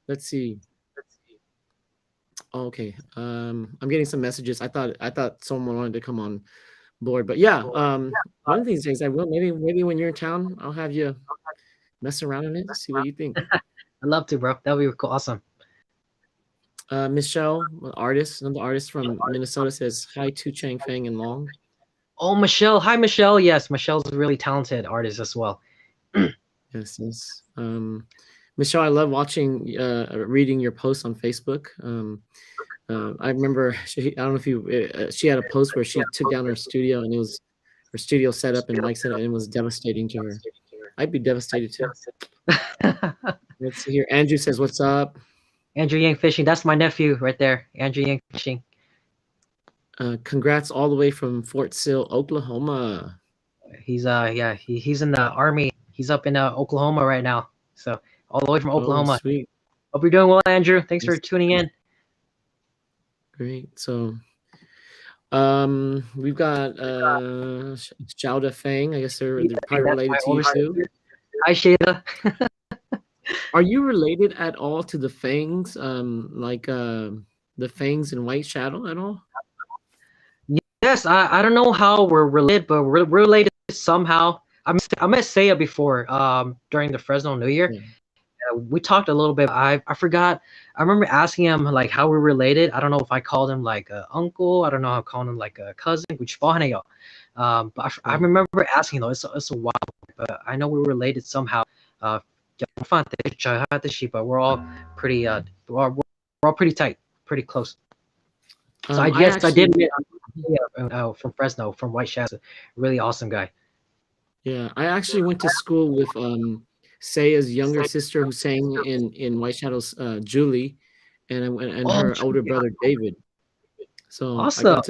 Let's see. Oh, okay. I'm getting some messages. I thought someone wanted to come on board, but yeah. One of these days I will. Maybe when you're in town, I'll have you mess around in it. See what you think. I'd love to, bro. That would be cool. Awesome. Michelle, another artist from Minnesota, says hi to Chang Fang and Long. Oh, Michelle. Hi, Michelle. Yes, Michelle's a really talented artist as well. Yes. Michelle, I love watching, reading your posts on Facebook. I remember I don't know if you. She had a post where she took down her studio and it was her studio set up and mic set up, and it was devastating to her. I'd be devastated too. Let's see here. Andrew says, "What's up?" Andrew Yang Fishing. That's my nephew right there. Andrew Yang Fishing. Congrats all the way from Fort Sill, Oklahoma. He's he's in the army. He's up in Oklahoma right now. So all the way from Oklahoma. Oh, sweet. Hope you're doing well, Andrew. Thanks for tuning in. Great. So we've got Xiao Fang. I guess they're probably related to you too. Hi, Shayla. Are you related at all to the Fangs? Like the Fangs in White Shadow at all? Yes, I don't know how we're related, but we're related somehow. I met Saya before during the Fresno New Year. Yeah. We talked a little bit. I forgot. I remember asking him like how we're related. I don't know if I called him like an uncle. I don't know how I called him like a cousin. But I remember asking though. It's a while, but I know we're related somehow. But we're all pretty we're all pretty tight, pretty close. So I guess I did meet from Fresno, from White Shadow. Really awesome guy. Yeah, I actually went to school with Saya's younger sister who sang in White Shadows, Julie, and her older brother David. So awesome.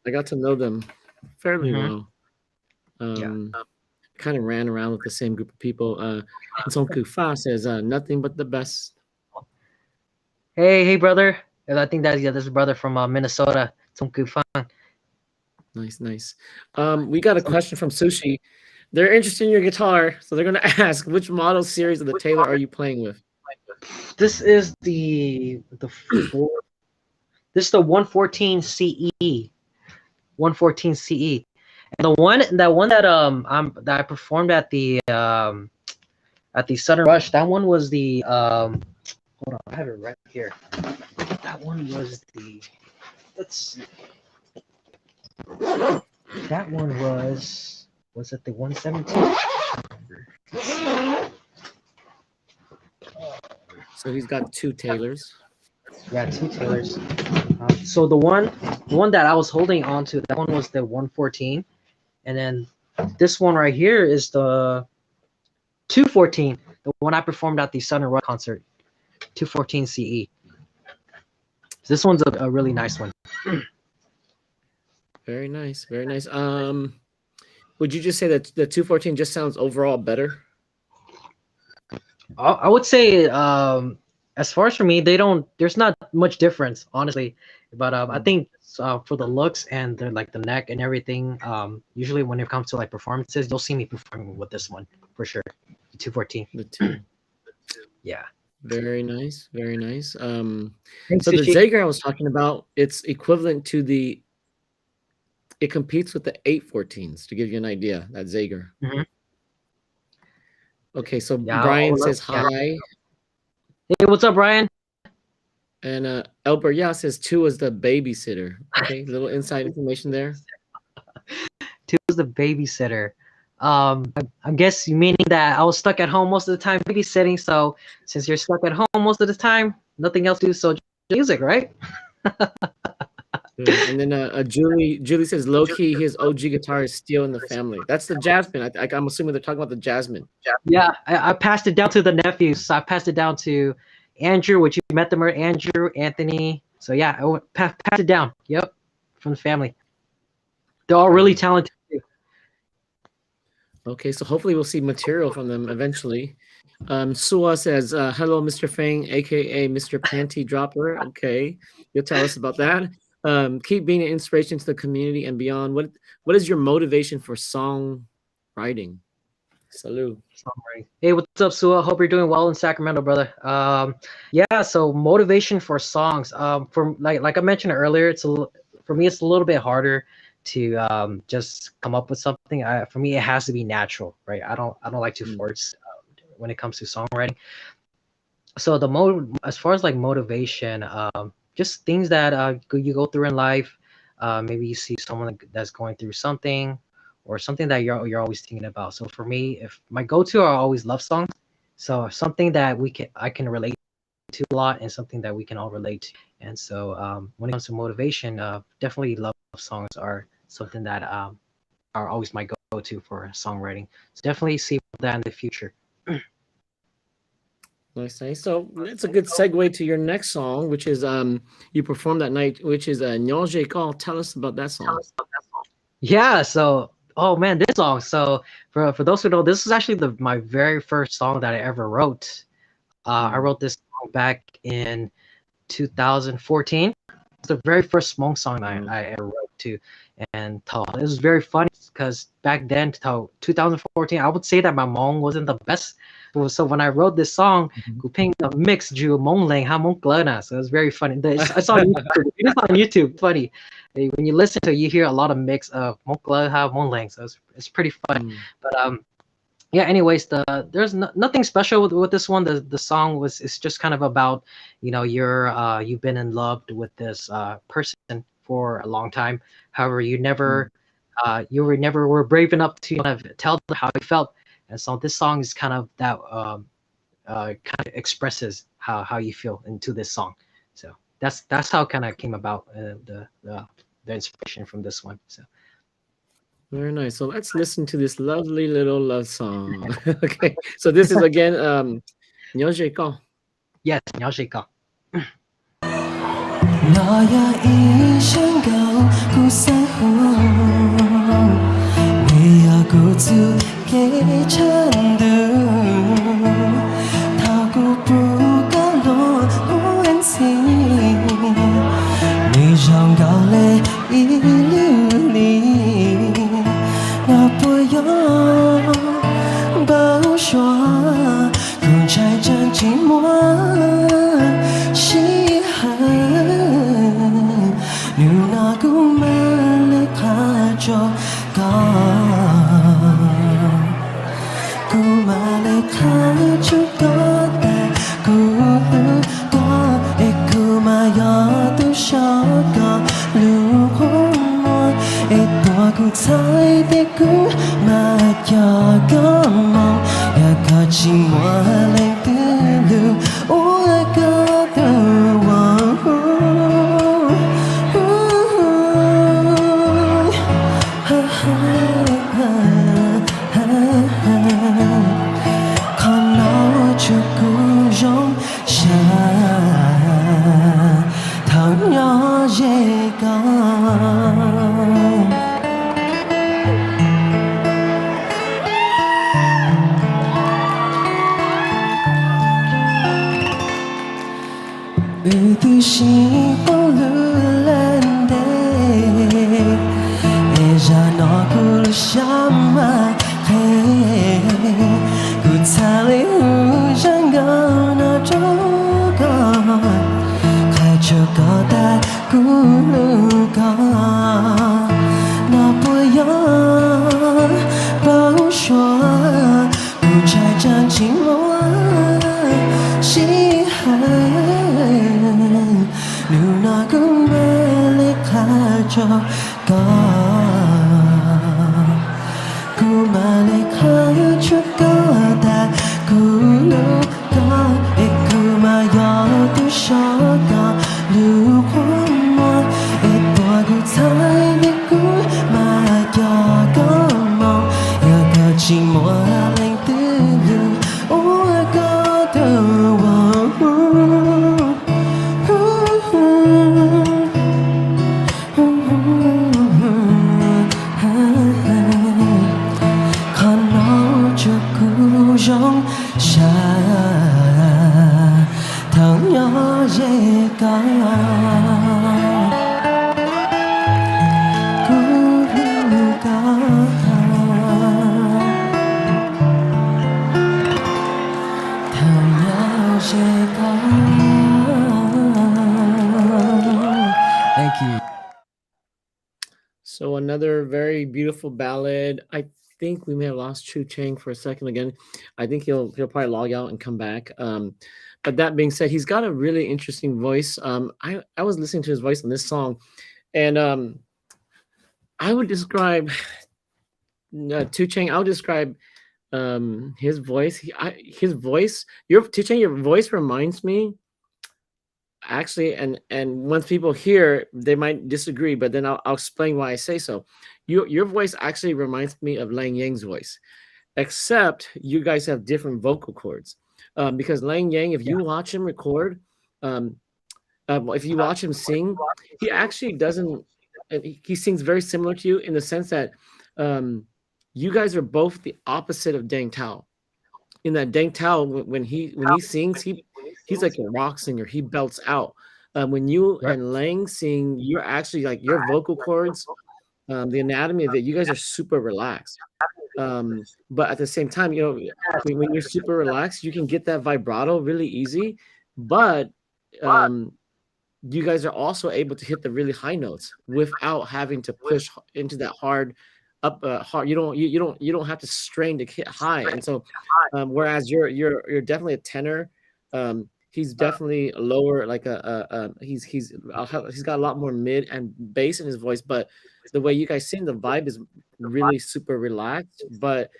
I got to know them fairly well. Yeah. Kind of ran around with the same group of people. Hmong Fa says nothing but the best. Hey, brother. I think that's this brother from Minnesota. Hmong Fa. Nice. We got a question from Sushi. They're interested in your guitar, so they're going to ask, which model series of the Taylor are you playing with? This is the 114 CE. 114 CE. And the one that I performed at the Southern Rush, that one was the hold on, I have it right here. That one was the that one was it the 117? So he's got two Taylors. Yeah, two Taylors. So the one that I was holding on to, that one was the 114, and then this one right here is the 214, the one I performed at the Southern Rock concert, 214 CE. So this one's a really nice one. Very nice. Would you just say that the 214 just sounds overall better? I would say, as far as for me, there's not much difference, honestly. But I think for the looks and the neck and everything, usually when it comes to like performances, you'll see me performing with this one for sure. The 214. The two. Yeah. Very nice. So Thanks, the Sushi. Zager I was talking about, it's equivalent to it competes with the 814s, to give you an idea, that Zager. Mm-hmm. Okay, so Yeah, Brian says hi. Hey, what's up, Brian? And Albert says 2 was the babysitter. Okay, little inside information there. 2 was the babysitter. I guess meaning that I was stuck at home most of the time babysitting. So since you're stuck at home most of the time, nothing else to do, so music, right? And then Julie says low key his OG guitar is still in the family. That's the Jasmine. I'm assuming they're talking about the Jasmine. Yeah, I passed it down to the nephews. So I passed it down to Andrew, which you met them, Andrew, Anthony. So yeah, I passed it down. Yep, from the family. They're all really talented too. Okay, so hopefully we'll see material from them eventually. Suwa says, "Hello, Mr. Fang, aka Mr. Panty Dropper." Okay, you'll tell us about that. Keep being an inspiration to the community and beyond. What is your motivation for song writing? Salute. Songwriting. Hey, what's up, Sua? Hope you're doing well in Sacramento, brother. Yeah. So motivation for songs. For like I mentioned earlier, for me it's a little bit harder to just come up with something. For me, it has to be natural, right? I don't like to Mm, force when it comes to songwriting. So the mode as far as like motivation, just things that you go through in life. Maybe you see someone that's going through something, or something that you're always thinking about. So for me, if my go-to are always love songs, so something that I can relate to a lot, and something that we can all relate to. And so when it comes to motivation, definitely love songs are something that are always my go-to for songwriting. So definitely see that in the future. nice, nice. So that's a good segue to your next song, which is you performed that night, which is Nyoje Call. Tell us about that song. Yeah, so oh man, this song. So for those who know, this is actually the my very first song that I ever wrote. I Mm, wrote this song back in 2014. It's the very first Hmong song wow. I ever wrote to, and it was very funny because back then, 2014, I would say that my Hmong wasn't the best. So when I wrote this song, Mhm. Kuping the mix Ju Hmong Lang Ha Hmong Glana. So it was very funny. It's on YouTube. It's on YouTube. It's funny. When you listen to it, you hear a lot of mix of Hmong Glana Ha Hmong Lang. So it's pretty fun. Mm, But yeah, anyways, there's nothing special with this one. The song was it's just kind of about, you've been in love with this person for a long time. However, mm. you were never were brave enough to kind of tell them how you felt. And so this song is kind of that kind of expresses how you feel into this song. So that's how it kind of came about, the inspiration from this one. So Very nice. So let's listen to this lovely little love song. Okay. So this is again Nyoje Call. yes, 你要睡觉。那呀一身高古山河，你呀古祖给唱的，他古不高落无人情，你让高嘞一流离，那不要不说，共拆战寂寞。Luna kumalik hajo ka kumalik hajo ka ta kulu ka ekumaya tu shaka lu homo etwa ku tsai te ku ma ya ka mo ya ka chi mo le tu lu o ka tu wa Con nó chưa cứu giống xa thảo nhỏ dễ con từ si bao lưu lên đây ra nó cứ shama hey cứ xa lấy hư chẳng gỡ nó cho con khai cho có ta cứ lưu con nó bùi gió bao xóa cứ trái trang chính lối chỉ hay lưu nó cứ mê lấy khai cho con Kumalekha chukata kuluka ekumaya tu shaka lu homo etwa gu tsai de ku ma ya ga mo ya ga chi mo leng tu lu o ga tu wa Con rong sha thằng nhỏ dễ ca cu ru ca thằng nhỏ dễ ca. Thank you. So another very beautiful ballad. I think we may have lost Chu Chang for a second again. I think he'll probably log out and come back. But that being said, he's got a really interesting voice. I was listening to his voice on this song, and I would describe Tu Chang. I would describe his voice. His voice. Your Tu Chang. Your voice reminds me actually, and once people hear, they might disagree, but then I'll explain why I say so. Your voice actually reminds me of Lang Yang's voice, except you guys have different vocal cords. Because Lang Yang, if you watch him record, if you watch him sing, he actually doesn't. He sings very similar to you in the sense that you guys are both the opposite of Dang Tao. In that Dang Tao, when he sings, he's like a rock singer. He belts out. When you Right. and Lang sing, you're actually like your vocal cords, the anatomy of it. You guys are super relaxed. But at the same time, when you're super relaxed, you can get that vibrato really easy. But you guys are also able to hit the really high notes without having to push into that hard hard. You don't have to strain to hit high. And so whereas you're definitely a tenor, he's definitely lower, like he's got a lot more mid and bass in his voice. But the way you guys sing, the vibe is really super relaxed. But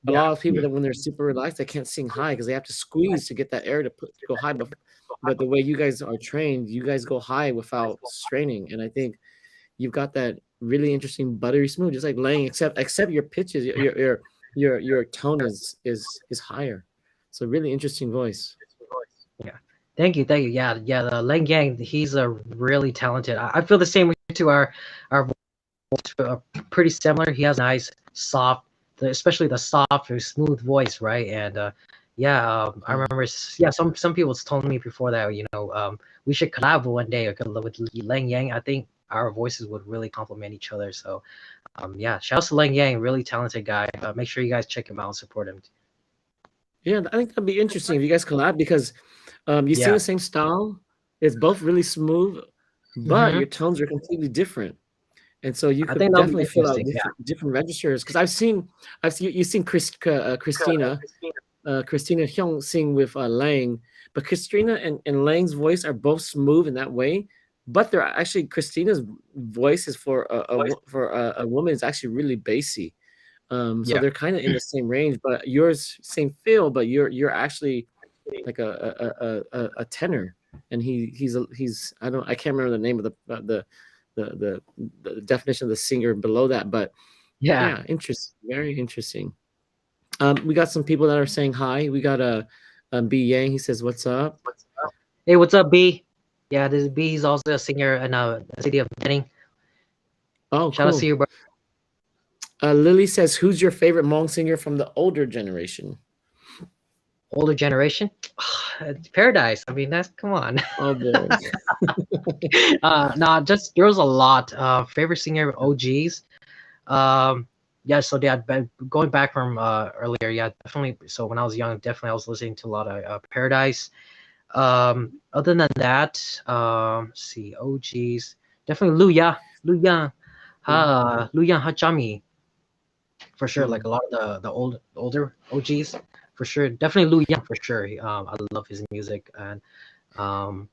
a lot of people that when they're super relaxed, they can't sing high because they have to squeeze to get that air to go high. But the way you guys are trained, you guys go high without straining. And I think you've got that really interesting buttery smooth, just like Lang, except your pitches, your tone is higher. So really interesting voice. Yeah. Thank you. Thank you. Yeah. Yeah. The Lang Yang, he's a really talented. I feel the same way too. Our voice are pretty similar. He has a nice, soft, especially the soft or smooth voice, right? And I remember. Yeah, some people told me before that we should collab one day with Lang Yang. I think our voices would really complement each other. So shout out to Lang Yang, really talented guy. Make sure you guys check him out and support him. Yeah, I think that'd be interesting if you guys collab because you sing the same style. It's both really smooth, but your tones are completely different. And so you could definitely fill out different registers. Because you've seen Christina Hyung sing with Lang, but Christina and Lang's voice are both smooth in that way. But they're actually Christina's voice is for a woman is actually really bassy. So they're kind of in the same range, but yours same feel, but you're actually like a tenor, and he's I can't remember the name of the definition of the singer below that, but yeah, interesting, very interesting. We got some people that are saying hi. We got B Yang. He says, "What's up?" Hey, what's up, B? Yeah, this is B. He's also a singer in the city of Benning. Oh, shout out to you, bro. Lily says, "Who's your favorite Hmong singer from the older generation?" Older generation? Paradise. I mean, come on. Oh boy. Just there's a lot. Favorite singer OGs. So going back from earlier, definitely. So when I was young, definitely I was listening to a lot of Paradise. Other than that, see OGs. Definitely Lu Yang Hachami. For sure, like a lot of the older OGs, for sure. Definitely Lu Yang for sure. I love his music, and I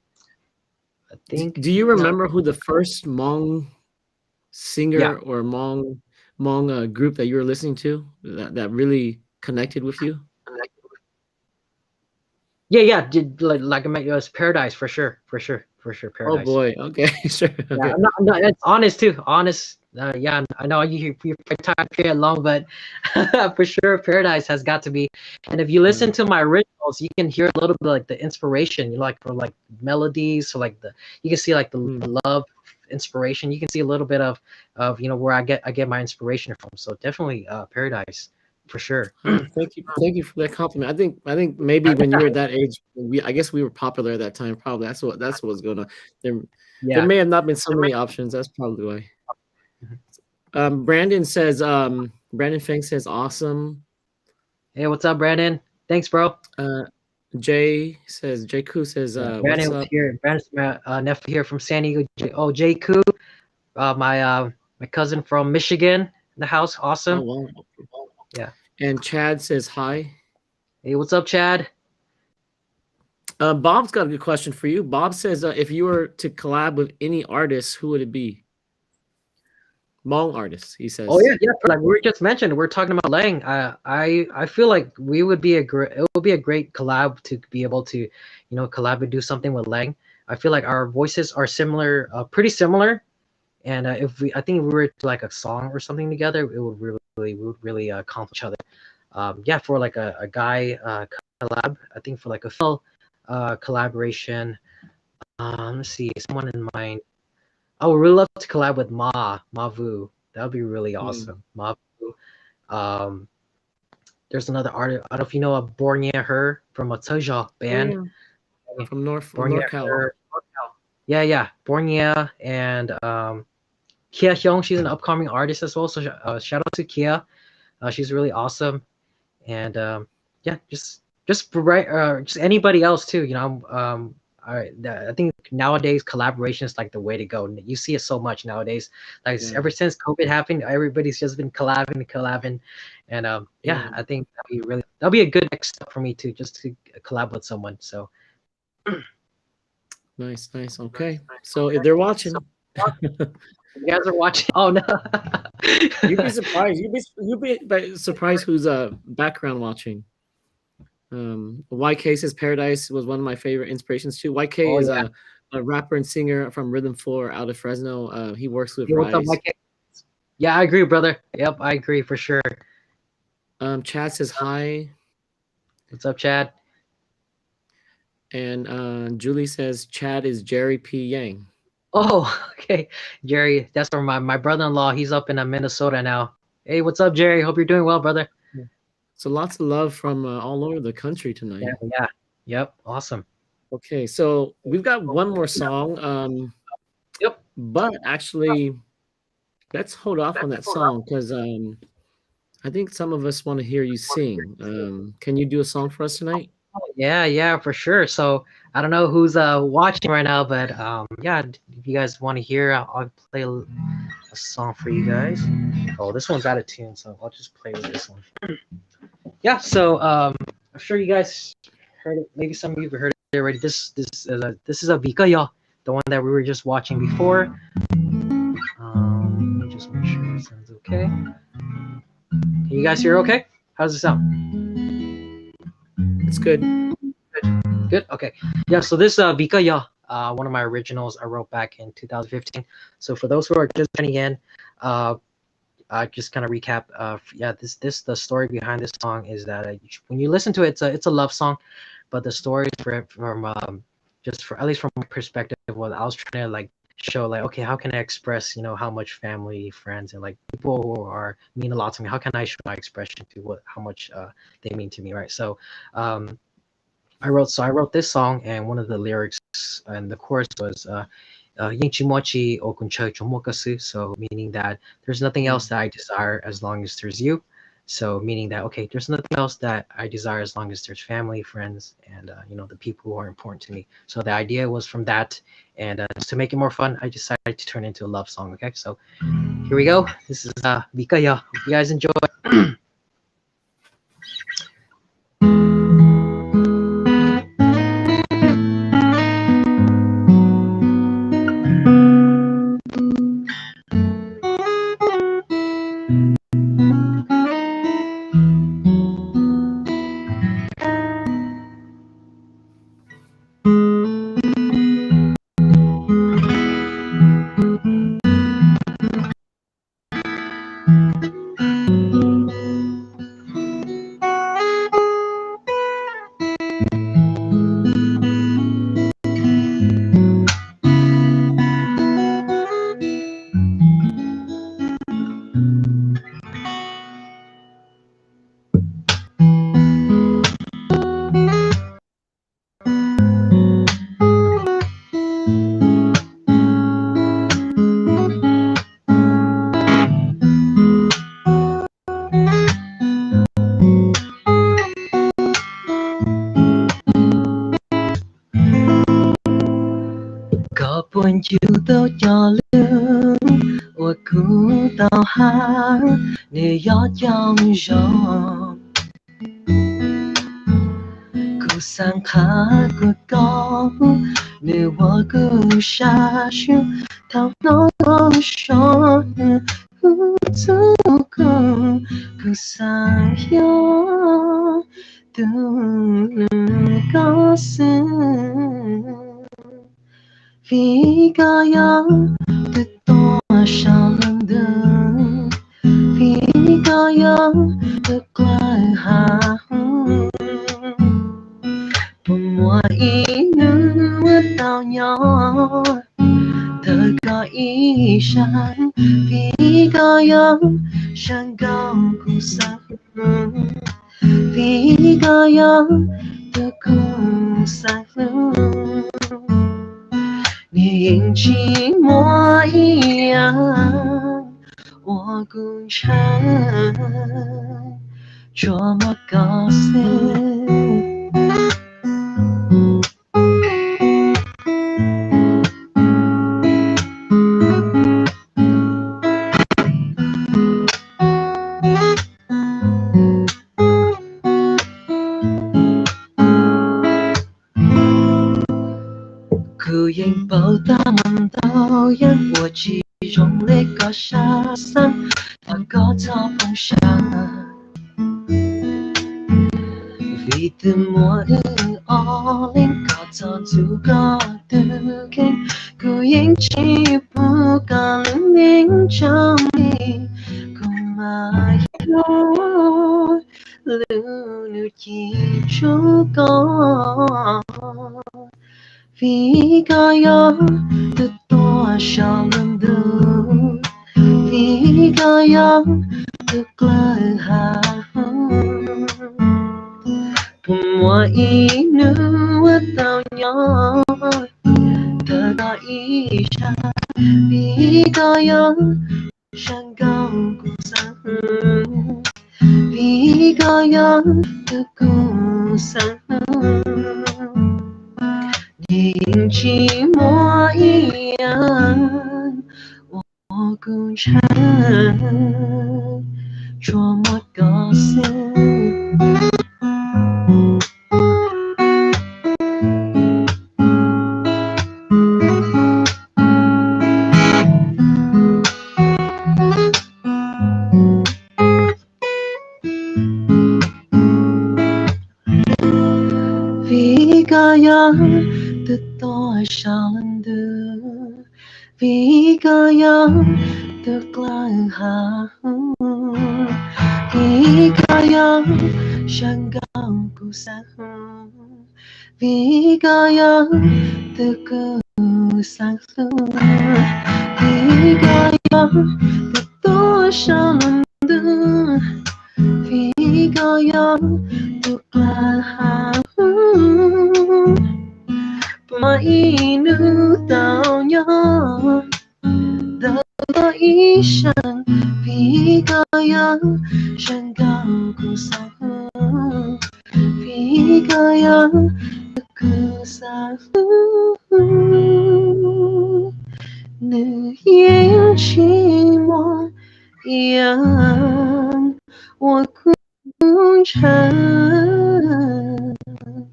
think. Do you remember who the first Hmong singer or Hmong group that you were listening to that really connected with you? Yeah. Like I meant, it was Paradise for sure. Paradise. Oh boy. Okay. Sure. Okay. No, it's honest too. Honest. I know you're tired to get long, but for sure, Paradise has got to be. And if you listen to my originals, you can hear a little bit like the inspiration, for like melodies. So you can see like the love inspiration. You can see a little bit of where I get my inspiration from. So definitely Paradise. for sure. Oh, thank you for that compliment. I think maybe when you were that age, I guess we were popular at that time. Probably that's what was going on. There, there Yeah. may have not been so many options. That's probably why. Brandon Fang says awesome. Hey, what's up, Brandon? Thanks, bro. Uh, Jay Koo says Yeah, what's Brandon was up? here. Brandon's my nephew here from San Diego. Jay Koo, my cousin from Michigan in the house. Oh Awesome. wow. Yeah. And Chad says hi. Hey, what's up, Chad? Bob's got a good question for you. Bob says if you were to collab with any artist, who would it be? Hmong artists, he Oh says. yeah, yeah. Like we just mentioned, we're talking about Lang. I feel like we would be a great. It would be a great collab to be able to, collab and do something with Lang. I feel like our voices are similar, pretty similar. And I think if we were to like a song or something together, it would really, we would really complement each other. Yeah, for like a guy collab, I think for like a female collaboration. Let's see, someone in mind. I would really love to collab with Mavu. That would be really Hmm. awesome. Mavu. Um, there's another artist. I don't know if you know of Bornia Her from a Tuzha Oh band. yeah, from Bornia NorCal. Her. Yeah, yeah. Bornia and Kia Hyung. She's an upcoming artist as well. So shout out to Kia. She's really awesome. And yeah, just anybody else too. I think nowadays collaboration is like the way to go. You see it so much nowadays. Like Yeah, ever since COVID happened, everybody's just been collabing, and yeah. yeah, I think that'll be a good next step for me to just to collab with someone. So Nice, nice. Okay, so if they're watching, you guys are watching. Oh no. you'd be surprised. You'd be surprised who's background watching. YK says Paradise was one of my favorite inspirations too. YK Oh is yeah. a rapper and singer from Rhythm Floor out of Fresno. He works with Hey, what's up, Rise. Mike? Yeah, I agree, brother. Yep, I agree for sure. Chad says hi, What's up, Chad? and Julie says Chad is Jerry P. Yang. Oh, okay. Jerry, that's from my brother-in-law. He's up in Minnesota now. Hey, what's up, Jerry? Hope you're doing well, brother. Yeah. So lots of love from all over the country Yeah, tonight. yeah. Yep, awesome. Okay, so we've got one more song, Yep. but actually, let's hold off on that song because I think some of us want to hear you sing. Can you do a song for us tonight? Yeah, yeah, for sure. So I don't know who's watching right now, but yeah, if you guys want to hear, I'll play a song for you guys. Oh, this one's out of tune, so I'll just play with this one. Yeah, so I'm sure you guys heard it. Maybe some of you have heard it already. This is a Vikaya, the one that we were just watching before. Let me just make sure it sounds okay. Can you guys hear okay? How does it sound? It's good. Good. Okay. Yeah. So this Vikaya, one of my originals I wrote back in 2015. So for those who are just joining in, just kind of recap. Yeah, the story behind this song is that when you listen to it, it's a love song, but the story from just for at least from my perspective, what I was trying to like show like, okay, how can I express how much family, friends, and like people who are mean a lot to me, how can I show my expression to how much they mean to me, right? So I wrote this song, and one of the lyrics and the chorus was "Yinchimochi okunchai chomokasu," so meaning that there's nothing else that I desire as long as there's you. So meaning that okay, there's nothing else that I desire as long as there's family, friends, and the people who are important to me. So the idea was from that, and just to make it more fun, I decided to turn it into a love song. Okay, so here we go. This is Vikaya. Hope you guys enjoy. buồn chiều tao cho lương ủa cú tao hát để gió trong gió cú sang khá cú có nếu vợ cú xa xưa thao nó có gió tu cú sang gió tu có xưa vì có gió từ to sao lần đường vì có gió từ qua hà mùa ý nước tao nhỏ thơ có ý sáng vì có gió sáng cao cùng sáng vì có gió từ cùng sáng nhìn chỉ mỗi我共唱这么高兴。孤影报答问导演，我其中那个沙山，他高草碰上。vì từ mùa ưng o lên có cho dù có từ kinh cứ yên chỉ bu cả linh trong đi cùng mà lo lưu nữ chỉ chú có vì có gió từ to sao lần đường vì có gió từ lời hà mùa ý nước tao nhỏ thơ có ý xa vì có gió sang cao cùng sáng vì có gió từ cùng sáng nhìn chỉ mùa ý我共唱这么高兴vì có gió từ to sao lần đường vì có gió từ lời hà vì có gió sang cao cùng sáng vì có gió từ cứ sáng vì có gió từ to sao lần đường vì có gió từ lời hà mà ý nữ tao nhớ có ý sang vì có gió sang cao cùng sáng vì có gió cứ sáng nữ yên chỉ một yên 我共唱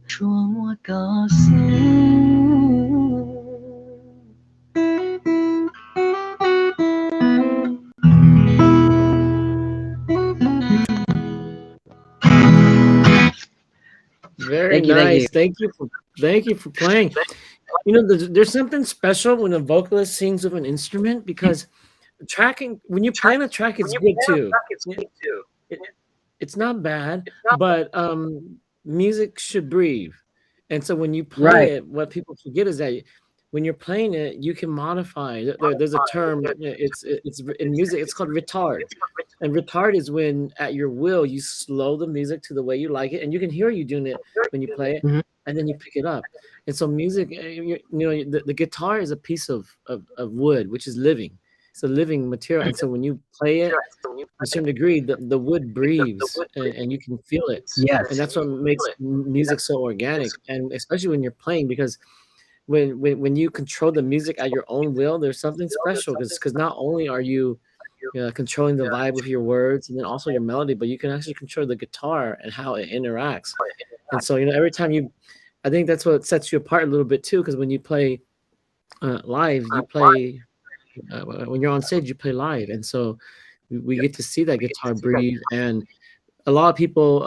这么高兴。Very nice. Thank you for playing. You know, there's something special when a vocalist sings with an instrument because tracking when you play on a track, it's good too. It's not bad, but music should breathe. And so when you play it, what people forget is that when you're playing it, you can modify. There's a term. It's in music. It's called retard. And retard is when, at your will, you slow the music to the way you like it, and you can hear you doing it when you play it, and then you pick it up. And so music, you know, the guitar is a piece of wood, which is living. It's a living material, and so when you play it, to a certain degree, the wood breathes, and you can feel it. Yes, and that's what makes music so organic, and especially when you're playing, because when you control the music at your own will, there's something special because not only are you controlling the vibe with your words and then also your melody, but you can actually control the guitar and how it interacts. And so every time I think that's what sets you apart a little bit too, because when you play live, you play when you're on stage, you play live, and so we get to see that guitar breathe. And a lot of people,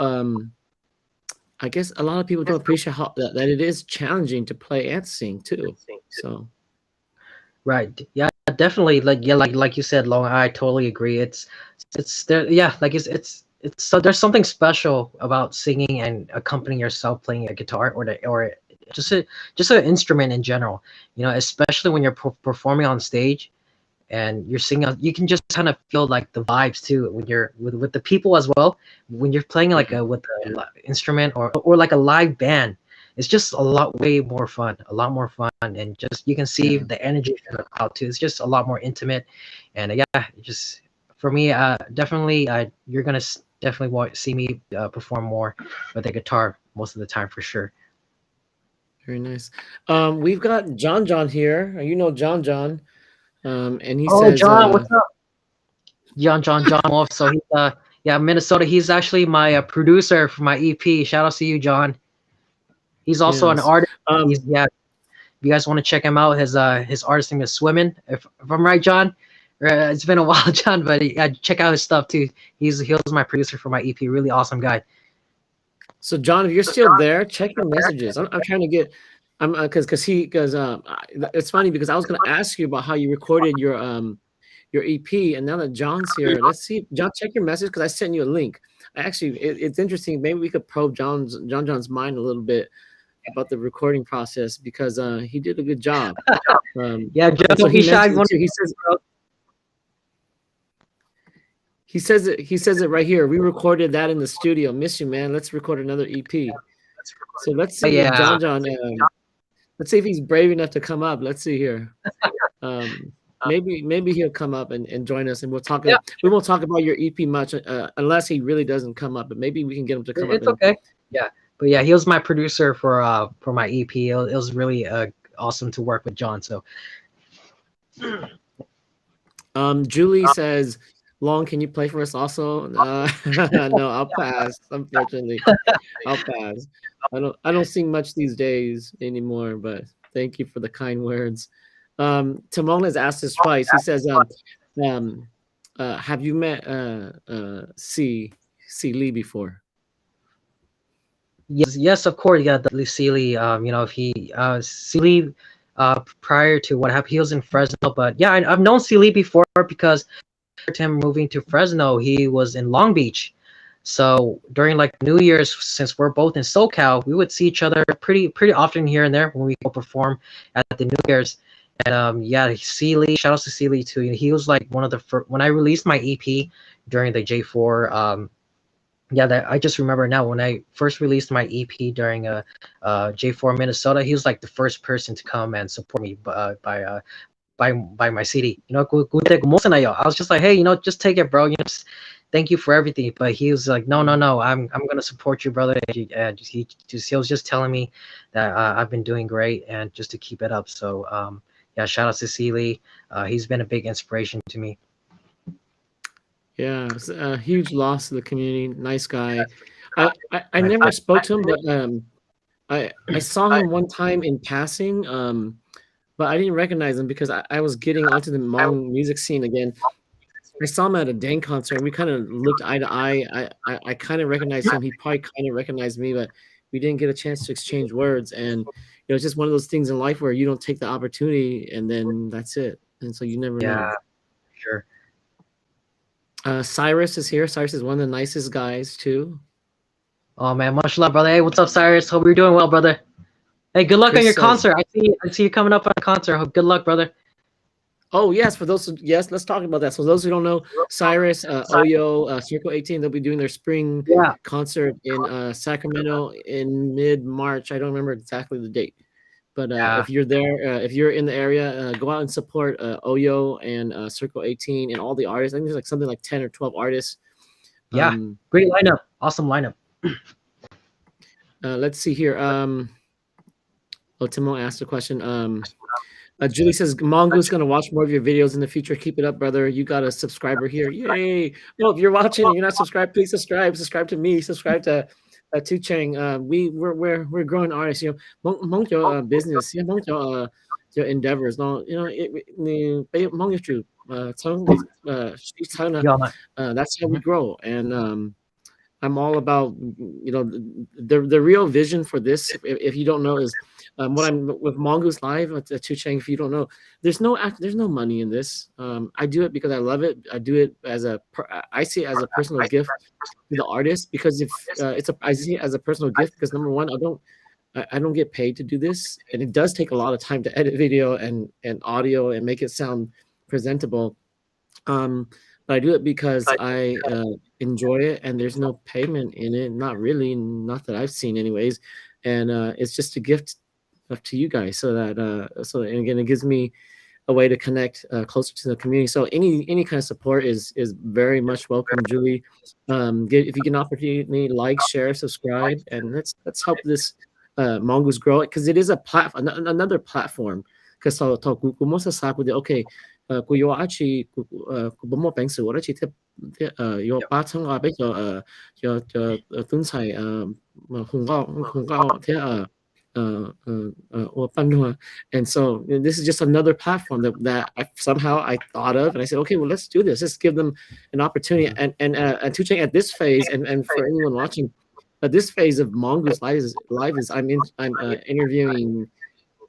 I guess, a lot of people don't appreciate how that it is challenging to play and sing too. So Right. Yeah, definitely. Like you said, Long. I totally agree. It's there. Yeah, like it's so there's something special about singing and accompanying yourself playing a guitar or just a just an instrument in general. Especially when you're performing on stage and you're singing, you can just kind of feel like the vibes too when you're with the people as well. When you're playing like yeah. a with an instrument or like a live band, it's just a lot way more fun, a lot more fun, and just you can see Yeah. the energy from the crowd too. It's just a lot more intimate, and yeah, just for me, definitely, you're gonna definitely see me perform more with the guitar most of the time for sure. Very nice. We've got John here. You know John. And he Oh, says, John, what's up? John Wolf. So he's yeah, Minnesota. He's actually my producer for my EP. Shout out to you, John. He's also an yes. artist. He's Um, yeah. If you guys want to check him out, his artist name is Swimming. If I'm right, John. It's been a while, John, but yeah, check out his stuff too. He was my producer for my EP. Really awesome guy. so John, if you're still there, check your messages. I'm trying to get, I'm because it's funny because I was going to ask you about how you recorded your EP, and now that John's here, let's see, John, check your message because I sent you a link. I actually, it's interesting. Maybe we could probe John's mind a little bit about the recording process because he did a good job. Yeah, And Joe, so don't he be shy. mentioned too. He says it right here. We recorded that in the studio. Miss you, man. Let's record another EP. So let's see if Yeah. John. Let's see if he's brave enough to come up. Let's see here. Maybe he'll come up and join us, and we'll talk. Yeah, We won't talk about your EP much unless he really doesn't come up. But maybe we can get him to come up. it's okay. Yeah, but yeah, he was my producer for my EP. It was really awesome to work with John. So Julie says, "Long, can you play for us also?" No, I'll pass. Unfortunately, I'll pass. I don't sing much these days anymore. But thank you for the kind words. Timon has asked us twice. He says, um, "Have you met C Lee before?" yes, of course, yeah, Lucille. If he Sealy, prior to what happened, he was in Fresno. But yeah, I've known Sealy before because him moving to Fresno, he was in Long Beach. So during like New Year's, since we're both in SoCal, we would see each other pretty often here and there when we go perform at the New Year's. And yeah, Sealy, shout out to Sealy too. He was like one of the first when I released my EP during the J4. Yeah, that I just remember now when I first released my EP during J4 Minnesota, he was like the first person to come and support me by my CD. I was just like, hey, just take it, bro. Just thank you for everything. But he was like, no, I'm gonna support you, brother. And he was just telling me that I've been doing great and just to keep it up. So yeah, shout out to Sealy. He's been a big inspiration to me. Yeah, it's a huge loss to the community. Nice guy. I never spoke to him, but I saw him one time in passing. But I didn't recognize him because I was getting onto the Hmong music scene again. I saw him at a Dane concert, and we kind of looked eye to eye. I kind of recognized him. He probably kind of recognized me, but we didn't get a chance to exchange words. And it's just one of those things in life where you don't take the opportunity, and then that's it. And so you never know. Yeah, sure. Cyrus is here. Cyrus is one of the nicest guys too. Oh man, much love, brother. Hey, what's up, Cyrus? Hope you're doing well, brother. Hey, good luck on Chris your says, concert. I see you coming up on a concert. Hope good luck, brother. "Oh yes, yes, let's talk about that." So those who don't know, Cyrus, Oyo, Circle 18, they'll be doing their spring Yeah, concert in Sacramento in mid-March. I don't remember exactly the date, but yeah, if you're there, if you're in the area, go out and support Oyo and Circle 18 and all the artists. I think there's like something like 10 or 12 artists. yeah. Um, Great lineup. Awesome lineup. let's see here. Oh, Timo asked a question. Julie says, Mongoose gonna watch more of your videos in the future. Keep it up, brother. You got a subscriber here. Yay! Well, if you're watching and you're not subscribed, please subscribe. Subscribe to me. Subscribe to Tou Chang. We're growing artists. You know, mong your business. Yeah, mong your endeavors. No, you know, mong your true. Yeah, man. That's how we Mhm. grow. And I'm all about, you know, the real vision for this. If you don't know, is what I'm with Mongoose Live at Tou Chang. If you don't know, there's no money in this. I do it because I love it. I do it as I see it as a personal gift to the artist, because if I see it as a personal gift because number one, I don't get paid to do this, and it does take a lot of time to edit video and audio and make it sound presentable. um, but I do it because I enjoy it, and there's no payment in it. Not really, not that I've seen, anyways. And it's just a gift up to you guys, so that and again, it gives me a way to connect closer to the community. So any kind of support is very much welcome, Julie. If you get an opportunity, like, share, subscribe, and let's help this Mongoose grow it, because it is a platform, another platform. Because so to mo sa sa okay, ku yo achi ku bo mo bang su wo chi te yo ba chang a be yo tun sai hung gao te or Pandora. And so this is just another platform that somehow I thought of, and I said, okay, well, let's do this. Let's give them an opportunity. Mhm. And Tou Chang, at this phase, and for anyone watching, at this phase of Mongoose Live is I'm interviewing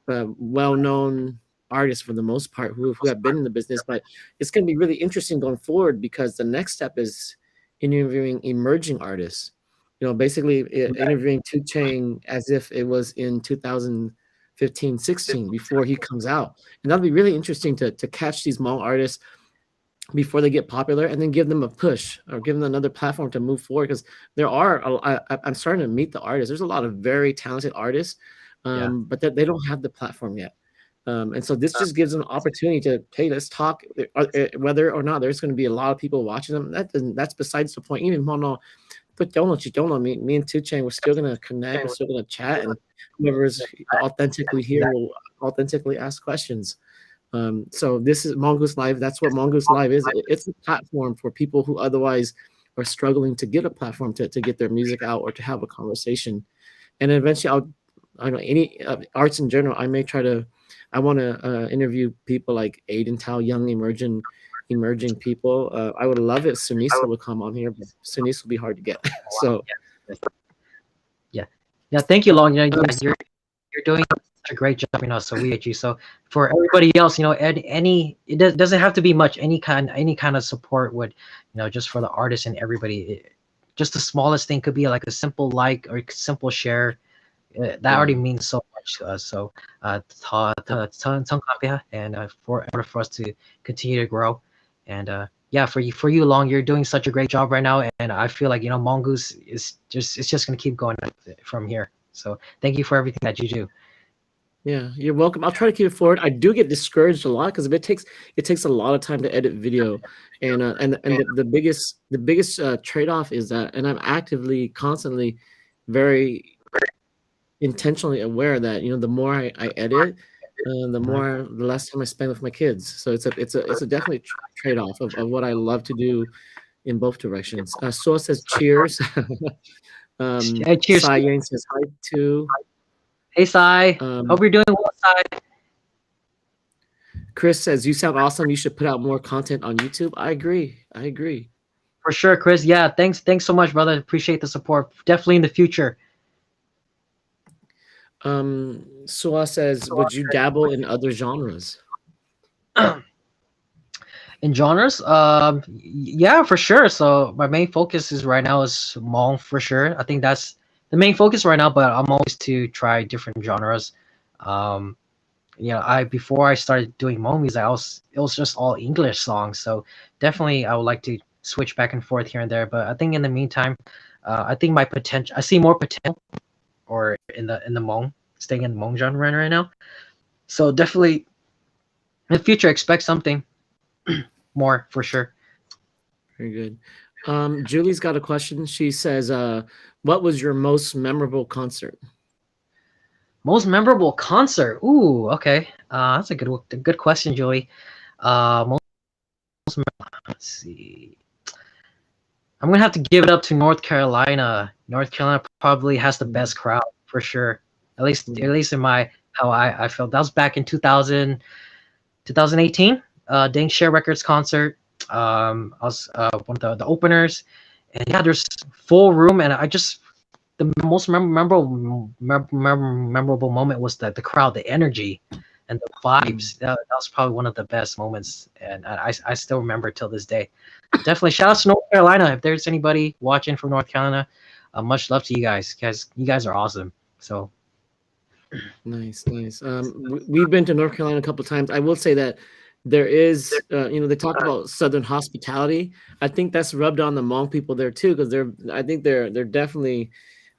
well-known artists for the most part who have been in the business, but it's going to be really interesting going forward, because the next step is interviewing emerging artists. You know, basically interviewing Tou Chang as if it was in 2015, 16 before he comes out, and that'll be really interesting to catch these Hmong artists before they get popular, and then give them a push or give them another platform to move forward, because I'm starting to meet the artists. There's a lot of very talented artists, Yeah. but that they don't have the platform yet. And so this just gives them an opportunity to, hey, let's talk. Whether or not there's going to be a lot of people watching them, that's besides the point. Even Mono, but don't know me and Tou Chang, we're still going to connect. We're still going to chat, and whoever's authentically here will authentically ask questions. So this is Mongoose Live. That's what Mongoose Live is. It's a platform for people who otherwise are struggling to get a platform to get their music out or to have a conversation. And eventually, I don't know, any arts in general. I want to interview people like Aiden Tao, young emerging people. I would love it. Sunisa would come on here, but Sunisa will be hard to get. So Yeah. Yeah. Thank you, Long. You know, um, yeah, you're doing such a great job, you know. So we at you. So for everybody else, you know, any doesn't have to be much. Any kind of support would, you know, just for the artists and everybody. Just the smallest thing could be like a simple like or simple share. That yeah, already means so much to us. So, and for in order for us to continue to grow, and yeah, for you, Long, you're doing such a great job right now, and I feel like, you know, Mongoose is just it's just gonna keep going up from here. So thank you for everything that you do. yeah, you're welcome. I'll try to keep it forward. I do get discouraged a lot because it takes a lot of time to edit video, and the biggest trade off is that, and I'm actively constantly very intentionally aware that, you know, the more I edit, Mhm. the less time I spend with my kids. So it's a definitely trade off of what I love to do in both directions. Soa says cheers. Hey, cheers. Sai Yang says hi too. Hey, Sai. Um, Hope you're doing well, Sai. Chris says you sound awesome. You should put out more content on YouTube. I agree. I agree. For sure, Chris. Yeah, thanks so much, brother. Appreciate the support. Definitely in the future. Soa says, would you dabble in other genres? In genres, yeah, for sure. So my main focus is right now is Hmong for sure. I think that's the main focus right now. But I'm always to try different genres. Um, you know, I before I started doing Hmong music, it was just all English songs. So definitely, I would like to switch back and forth here and there. But I think in the meantime, I think my potential, I see more potential, or in the Hmong, staying in the Hmong genre right now. So definitely in the future, expect something more for sure. Very good. Julie's got a question. She says, what was your most memorable concert? Most memorable concert. Ooh, okay. That's a good question, Joey. Let's see. I'm gonna have to give it up to North Carolina. North Carolina probably has the best crowd for sure. At least in my how I felt. That was back in 2018. Ding Share Records concert. I was one of the openers, and yeah, there's full room, and I just the most memorable moment was the crowd, the energy, and the vibes. That was probably one of the best moments, and I still remember till this day. Definitely shout out to North Carolina. If there's anybody watching from North Carolina, much love to you guys. You guys are awesome. So Nice, nice. We've been to North Carolina a couple of times. I will say that there is, they talk about Southern hospitality. I think that's rubbed on the Hmong people there too, because I think they're definitely,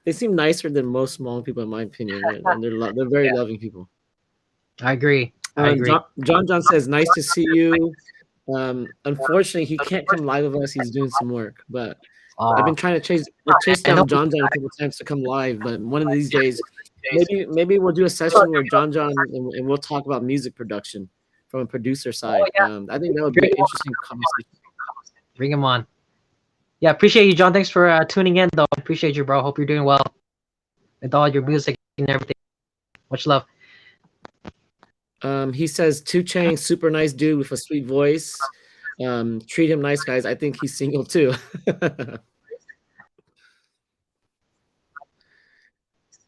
they seem nicer than most Hmong people, in my opinion, and they're very loving people. I agree. I agree. John says, "Nice to see you." Unfortunately, he can't come live with us. He's doing some work, but I've been trying to chase I know. down John a couple times to come live. But one of these days, maybe we'll do a session where John and we'll talk about music production from a producer side. Yeah. I think that would be an interesting conversation. Bring him on. Yeah, appreciate you, John. Thanks for tuning in, though. Appreciate you, bro. Hope you're doing well with all your music and everything. Much love. He says Tou Chang, super nice dude with a sweet voice. Treat him nice, guys. I think he's single too.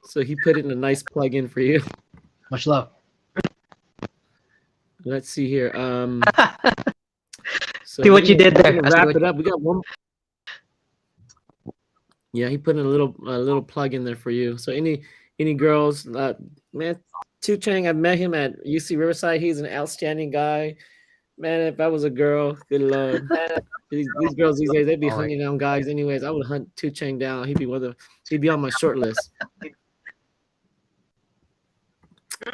So he put in a nice plug in for you. Much love. Let's see here. So See what you did there. Wrap it up. We got one. Yeah, he put in a little plug in there for you. So any girls, man, Tou Chang, I met him at UC Riverside. He's an outstanding guy. Man, if I was a girl, good lord. These girls these days, they'd be hunting down guys anyways. I would hunt Tou Chang down. He'd be on my short list.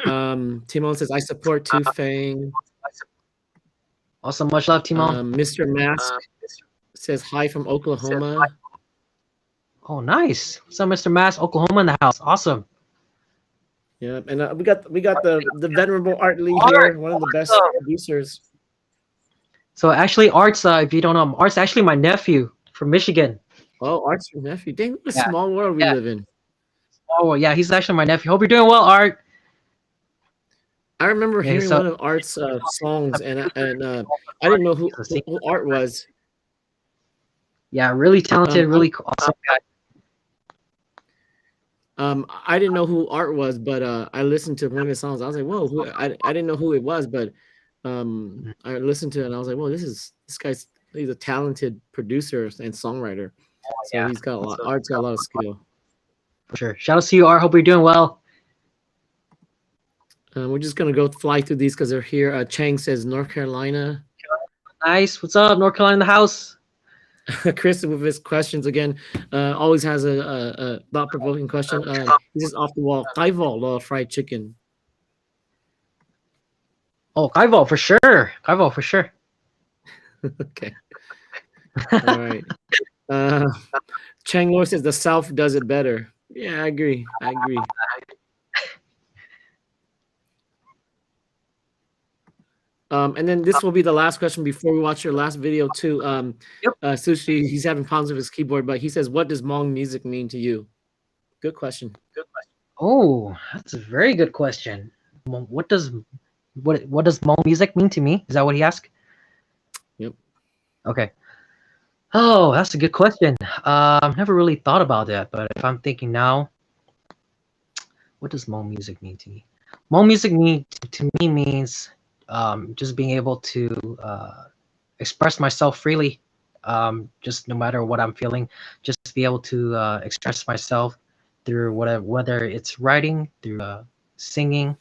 Timon says, I support Tou Fang. Awesome. Much love, Timon. Mr. Mask says hi from Oklahoma. Oh, nice. What's up, Mr. Mask? Oklahoma in the house. Awesome. Yeah, and we got the venerable Art Lee here, one of the best producers. So actually, Art's if you don't know, Art's actually my nephew from Michigan. Oh, Art's your nephew. Dang, what a small world we live in. Oh yeah, he's actually my nephew. Hope you're doing well, Art. I remember hearing one of Art's songs, and I didn't know who Art was. Yeah, really talented, really awesome guy. I didn't know who Art was, but I listened to one of his songs. I was like, whoa, I didn't know who it was, but I listened to it and I was like, whoa, this guy's he's a talented producer and songwriter. So he's got Art's got a lot of skill. For sure. Shout out to you, Art. Hope you're doing well. We're just gonna go fly through these because they're here. Chang says North Carolina. Nice. What's up, North Carolina in the house? Chris with his questions again. Always has a thought-provoking question. This is off the wall. Kaival fried chicken. Oh, Kaival for sure. Kaival for sure. Okay. All right. Chang Lor says the South does it better. Yeah, I agree. And then this will be the last question before we watch your last video too. Sushi, he's having problems with his keyboard, but he says, what does Hmong music mean to you? Good question. Oh, that's a very good question. What does Hmong music mean to me? Is that what he asked? Yep. Okay. Oh, that's a good question. I've never really thought about that, but if I'm thinking now, what does Hmong music mean to me? Hmong music to me means just being able to express myself freely, just no matter what I'm feeling, just be able to express myself through whether it's writing, through singing,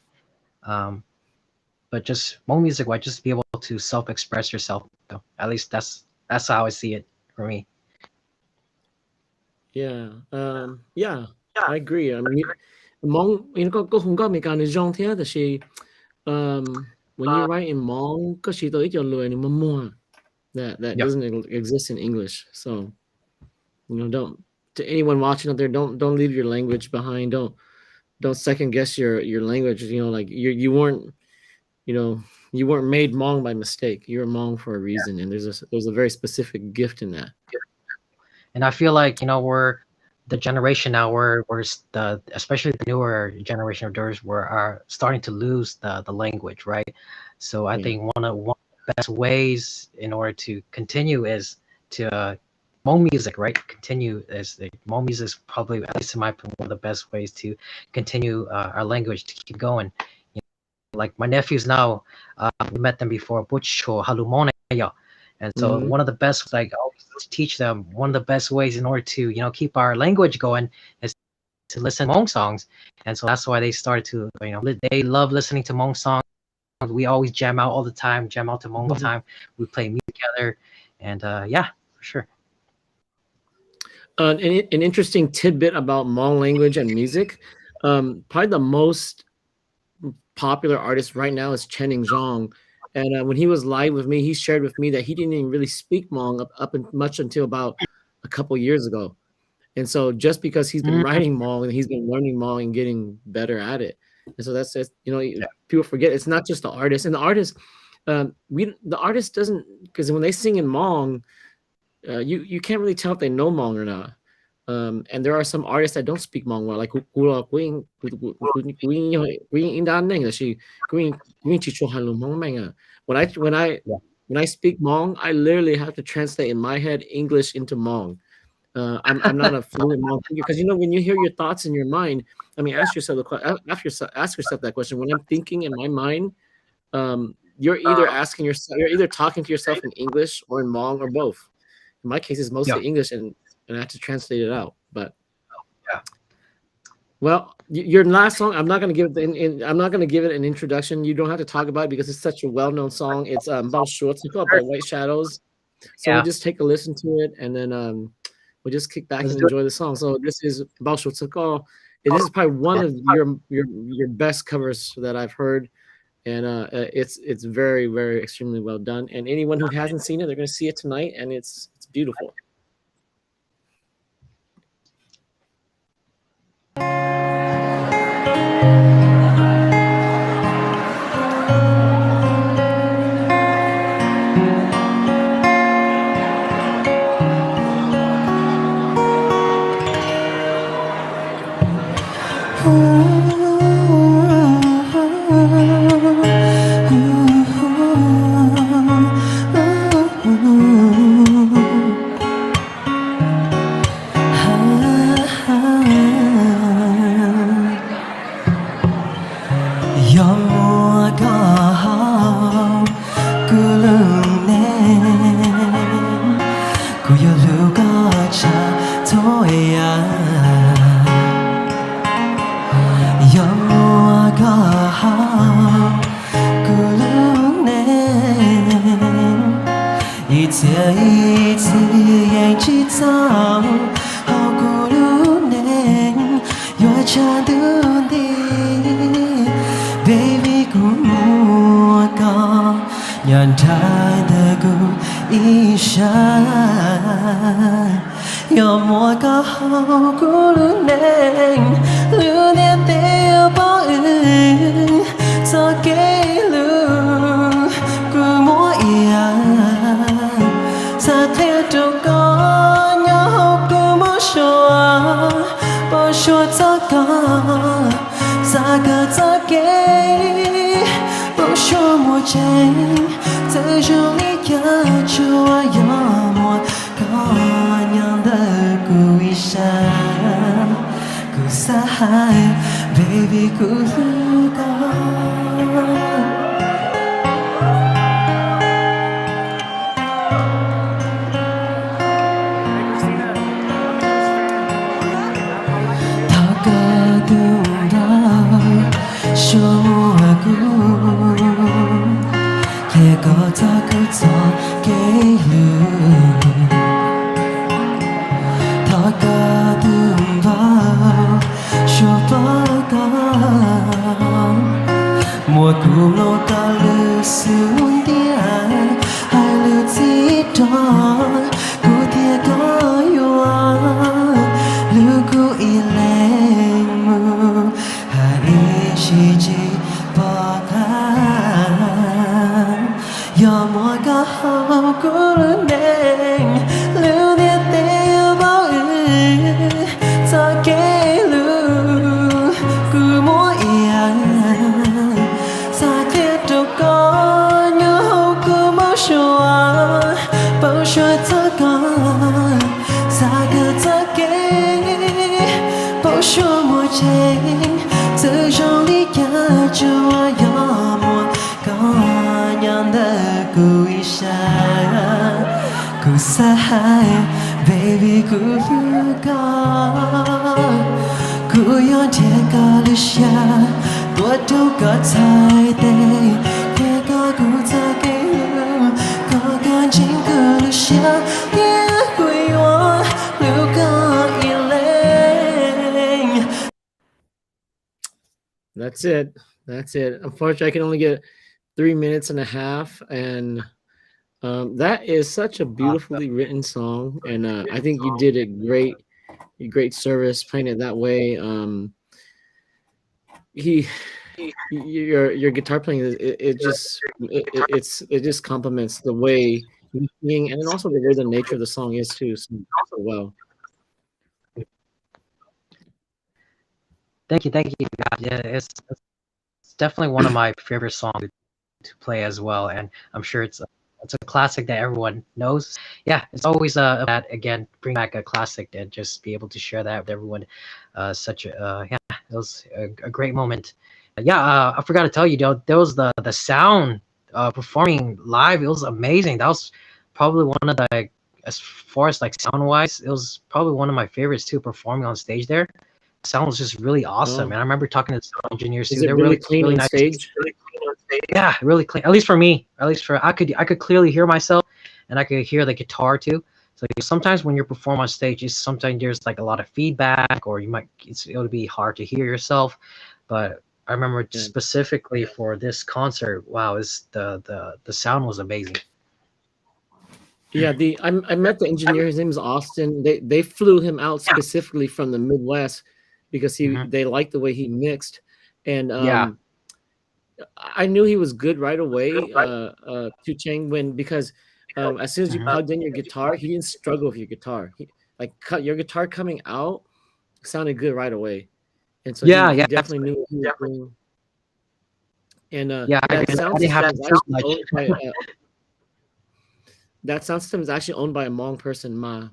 but just Hmong music, why just be able to self-express yourself. So at least that's how I see it for me. Yeah. I agree. I mean, Hmong ก็คงก็มีการในช่องที่แต่ชี when you write in Hmong ก็ชีตัวอีกอย่างเลยนี่มั่ว that doesn't exist in English. So don't to anyone watching out there, don't leave your language behind. don't second guess your language. You know, like you weren't, you know, you weren't made Hmong by mistake. You're Hmong for a reason, and there's a very specific gift in that. And I feel like, we're the generation now where the especially the newer generation of those were are starting to lose the language, right? So I Yeah. think one of the best ways in order to continue is to Hmong music, right? Continue is the Hmong music is probably, at least in my opinion, one of the best ways to continue our language to keep going. Like my nephews now, we met them before, Butcho Halumone. And so Mm-hmm. one of the best, like I always teach them, one of the best ways in order to, keep our language going is to listen to Hmong songs. And so that's why they started to, they love listening to Hmong songs. We always jam out all the time, jam out to Hmong all the time. We play music together. And yeah, for sure. An interesting tidbit about Hmong language and music. Probably the most popular artist right now is Chen Zhang. And when he was live with me, he shared with me that he didn't even really speak Hmong much until about a couple years ago. And so just because he's been Mm, writing Hmong and he's been learning Hmong and getting better at it. And so that's yeah. people forget it's not just the artist. And the artist, the artist doesn't, because when they sing in Hmong, you can't really tell if they know Hmong or not. And there are some artists that don't speak Hmong well, like Yeah. when I speak Hmong, I literally have to translate in my head English into Hmong. I'm not a fluent Hmong thinker because when you hear your thoughts in your mind, I mean, ask yourself that question. When I'm thinking in my mind, you're either talking to yourself in English or in Hmong or both. In my case, it's Yeah. mostly English, and I have to translate it out. But Yeah. well, your last song, I'm not going to give it. I'm not going to give it an introduction. You don't have to talk about it because it's such a well-known song. It's about shorts. It's called by White Shadows. So we'll Yeah. just take a listen to it, and then we'll just kick back Let's and do it. enjoy the song. So this is Bao Shu Tse. This is probably one of your best covers that I've heard, and it's very, very extremely well done. And anyone who hasn't seen it, they're going to see it tonight, and it's beautiful. Baby, mùa cù lô ta lư xuống tia hai lư chỉ đó cù tia có yêu lư cù y lên mù chi bỏ than yo mo ga hao ku neng lưu địa tiêu bao ư sa ke lu ku mo yang sa ke to ko như hậu ku mo shua bao shua ta ga sa ke ta ke bao shua mo cheng tự trong lý cha chua yo mo có nhận được cùi sa cù sa hai baby cù lu ca cù yon thiệt ca lu xa tua đâu có thay đây thiệt ca cù ta cái lu có gan chính cù lu xa yeah cù yon lu ca yên lên. That's it. That's it. Unfortunately, I can only get 3 minutes and a half, and that is such a beautifully written song, and I think you did a great service playing it that way. He, your guitar playing, it just complements the way you sing, and then also the way the nature of the song is too. So well. Thank you, God. Yeah, it's definitely one of my favorite songs to play as well, and I'm sure it's a classic that everyone knows. Yeah, it's always that again, bring back a classic and just be able to share that with everyone. Such a yeah, it was a great moment. Yeah, I forgot to tell you, there was the sound performing live. It was amazing. That was probably one of the, as far as like sound wise, it was probably one of my favorites too. Performing on stage there, sound was just really awesome. Oh. And I remember talking to the sound engineers too. Is it They're really clean really on nice. stage? Yeah, really clean. At least for me. At least for I could clearly hear myself, and I could hear the guitar too. So sometimes when you perform on stage, sometimes there's like a lot of feedback, or it'll be hard to hear yourself. But I remember specifically for this concert, wow, the sound was amazing. Yeah, I met the engineer. His name is Austin. They flew him out specifically from the Midwest because they liked the way he mixed, and I knew he was good right away. Tou Chang because as soon as you plugged in your guitar, he didn't struggle with your guitar. Your guitar coming out sounded good right away, and so he definitely knew what he was doing. And that sound system is actually owned by a Hmong person, I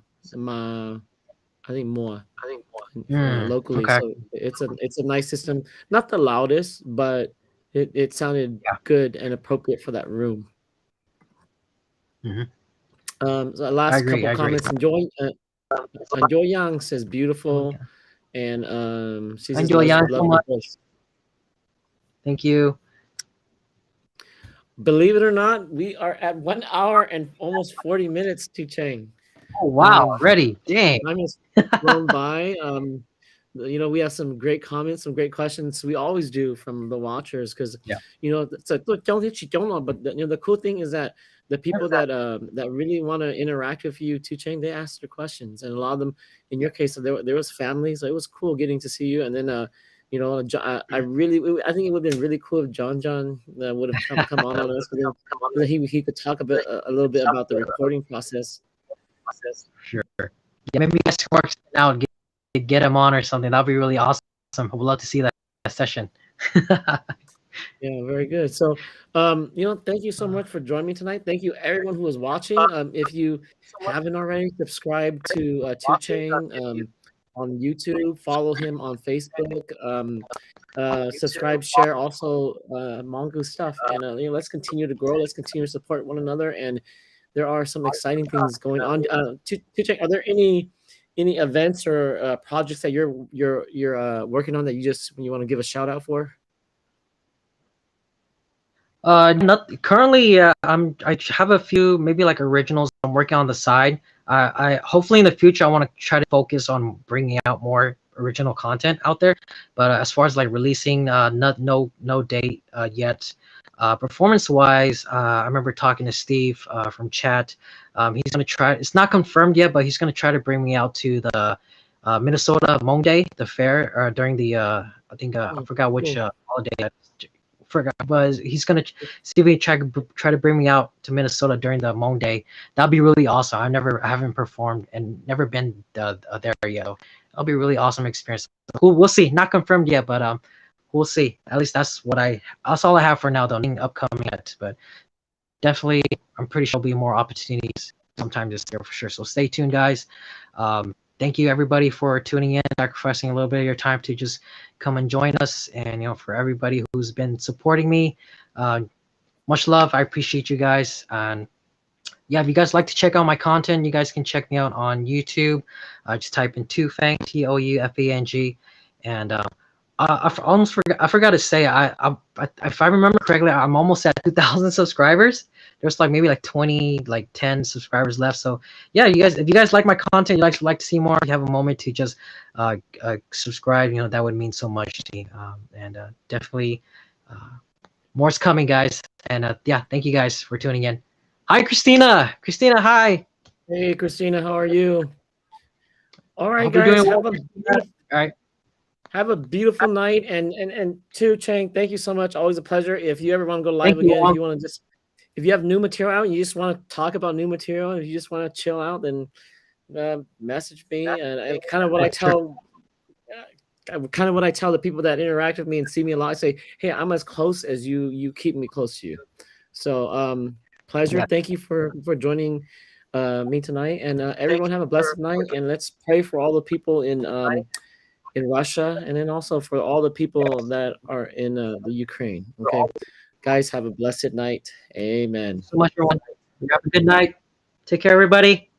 think Moa, locally. Okay. So it's a nice system. Not the loudest, but it sounded good and appropriate for that room. So last couple comments. Enjoy Yang says beautiful, and she says Enjoy Yang so much. Voice. Thank you. Believe it or not, we are at 1 hour and almost 40 minutes, Tou Chang. Oh wow, already. Dang. Time has flown by. We have some great comments, some great questions. We always do from the watchers because it's a but the cool thing is that the people that really want to interact with you, Tou Chang, they ask their questions, and a lot of them, in your case, there was families. So it was cool getting to see you, and then I think it would have been really cool if John would have come on us, because he could talk a little bit about the recording process. Sure. Yeah, maybe you guys can work out, get him on or something. That'd be really awesome. I would love to see that session. Yeah, very good. So, thank you so much for joining me tonight. Thank you everyone who was watching. If you haven't already, subscribe to Tou Chang on YouTube. Follow him on Facebook. Subscribe, share also Hmongoose stuff, and let's continue to grow. Let's continue to support one another. And there are some exciting things going on. Tou Chang, are there any events or projects that you're working on that you want to give a shout out for? Not currently. I have a few maybe like originals I'm working on the side. I hopefully in the future I want to try to focus on bringing out more original content out there. But as far as like releasing, no date yet. Performance wise, I remember talking to Steve from chat. He's gonna try. It's not confirmed yet, but he's gonna try to bring me out to the Minnesota Hmong Day, the fair, during the I forgot which holiday. I forgot, but he's gonna see if he try to bring me out to Minnesota during the Hmong Day. That'd be really awesome. I haven't performed and never been there yet. That'll be a really awesome experience. We'll see. Not confirmed yet, but we'll see. At least that's all I have for now, though. Nothing upcoming yet, but definitely, I'm pretty sure there'll be more opportunities sometime this year for sure. So stay tuned, guys. Thank you everybody for tuning in, sacrificing a little bit of your time to just come and join us, and for everybody who's been supporting me, much love. I appreciate you guys, and yeah, if you guys like to check out my content, you guys can check me out on YouTube. Just type in Tou Fang, TOUFANG, and I forgot to say, if I remember correctly, I'm almost at 2,000 subscribers. There's like maybe like 10 subscribers left. So yeah, if you guys like my content, you like to see more, you have a moment to just subscribe. That would mean so much to me. And definitely more's coming, guys. And yeah, thank you guys for tuning in. Hi, Christina. Christina, hi. Hey, Christina, how are you? All I right, hope you're doing guys, well. All right. have a beautiful night. And Tou Chang, thank you so much. Always a pleasure. If you ever want to go live Thank you, again, Juan. if you want to if you have new material out and you just want to talk about new material, if you just want to chill out, then message me. And I kind of what I tell. Kind of what I tell the people that interact with me and see me a lot. I say, hey, I'm as close as you keep me close to you. So pleasure. Yeah. Thank you for joining me tonight. And everyone have a blessed night. And let's pray for all the people in Russia, and then also for all the people that are in the Ukraine. Okay, guys, have a blessed night. Amen. So much, everyone. You have a good night. Take care, everybody.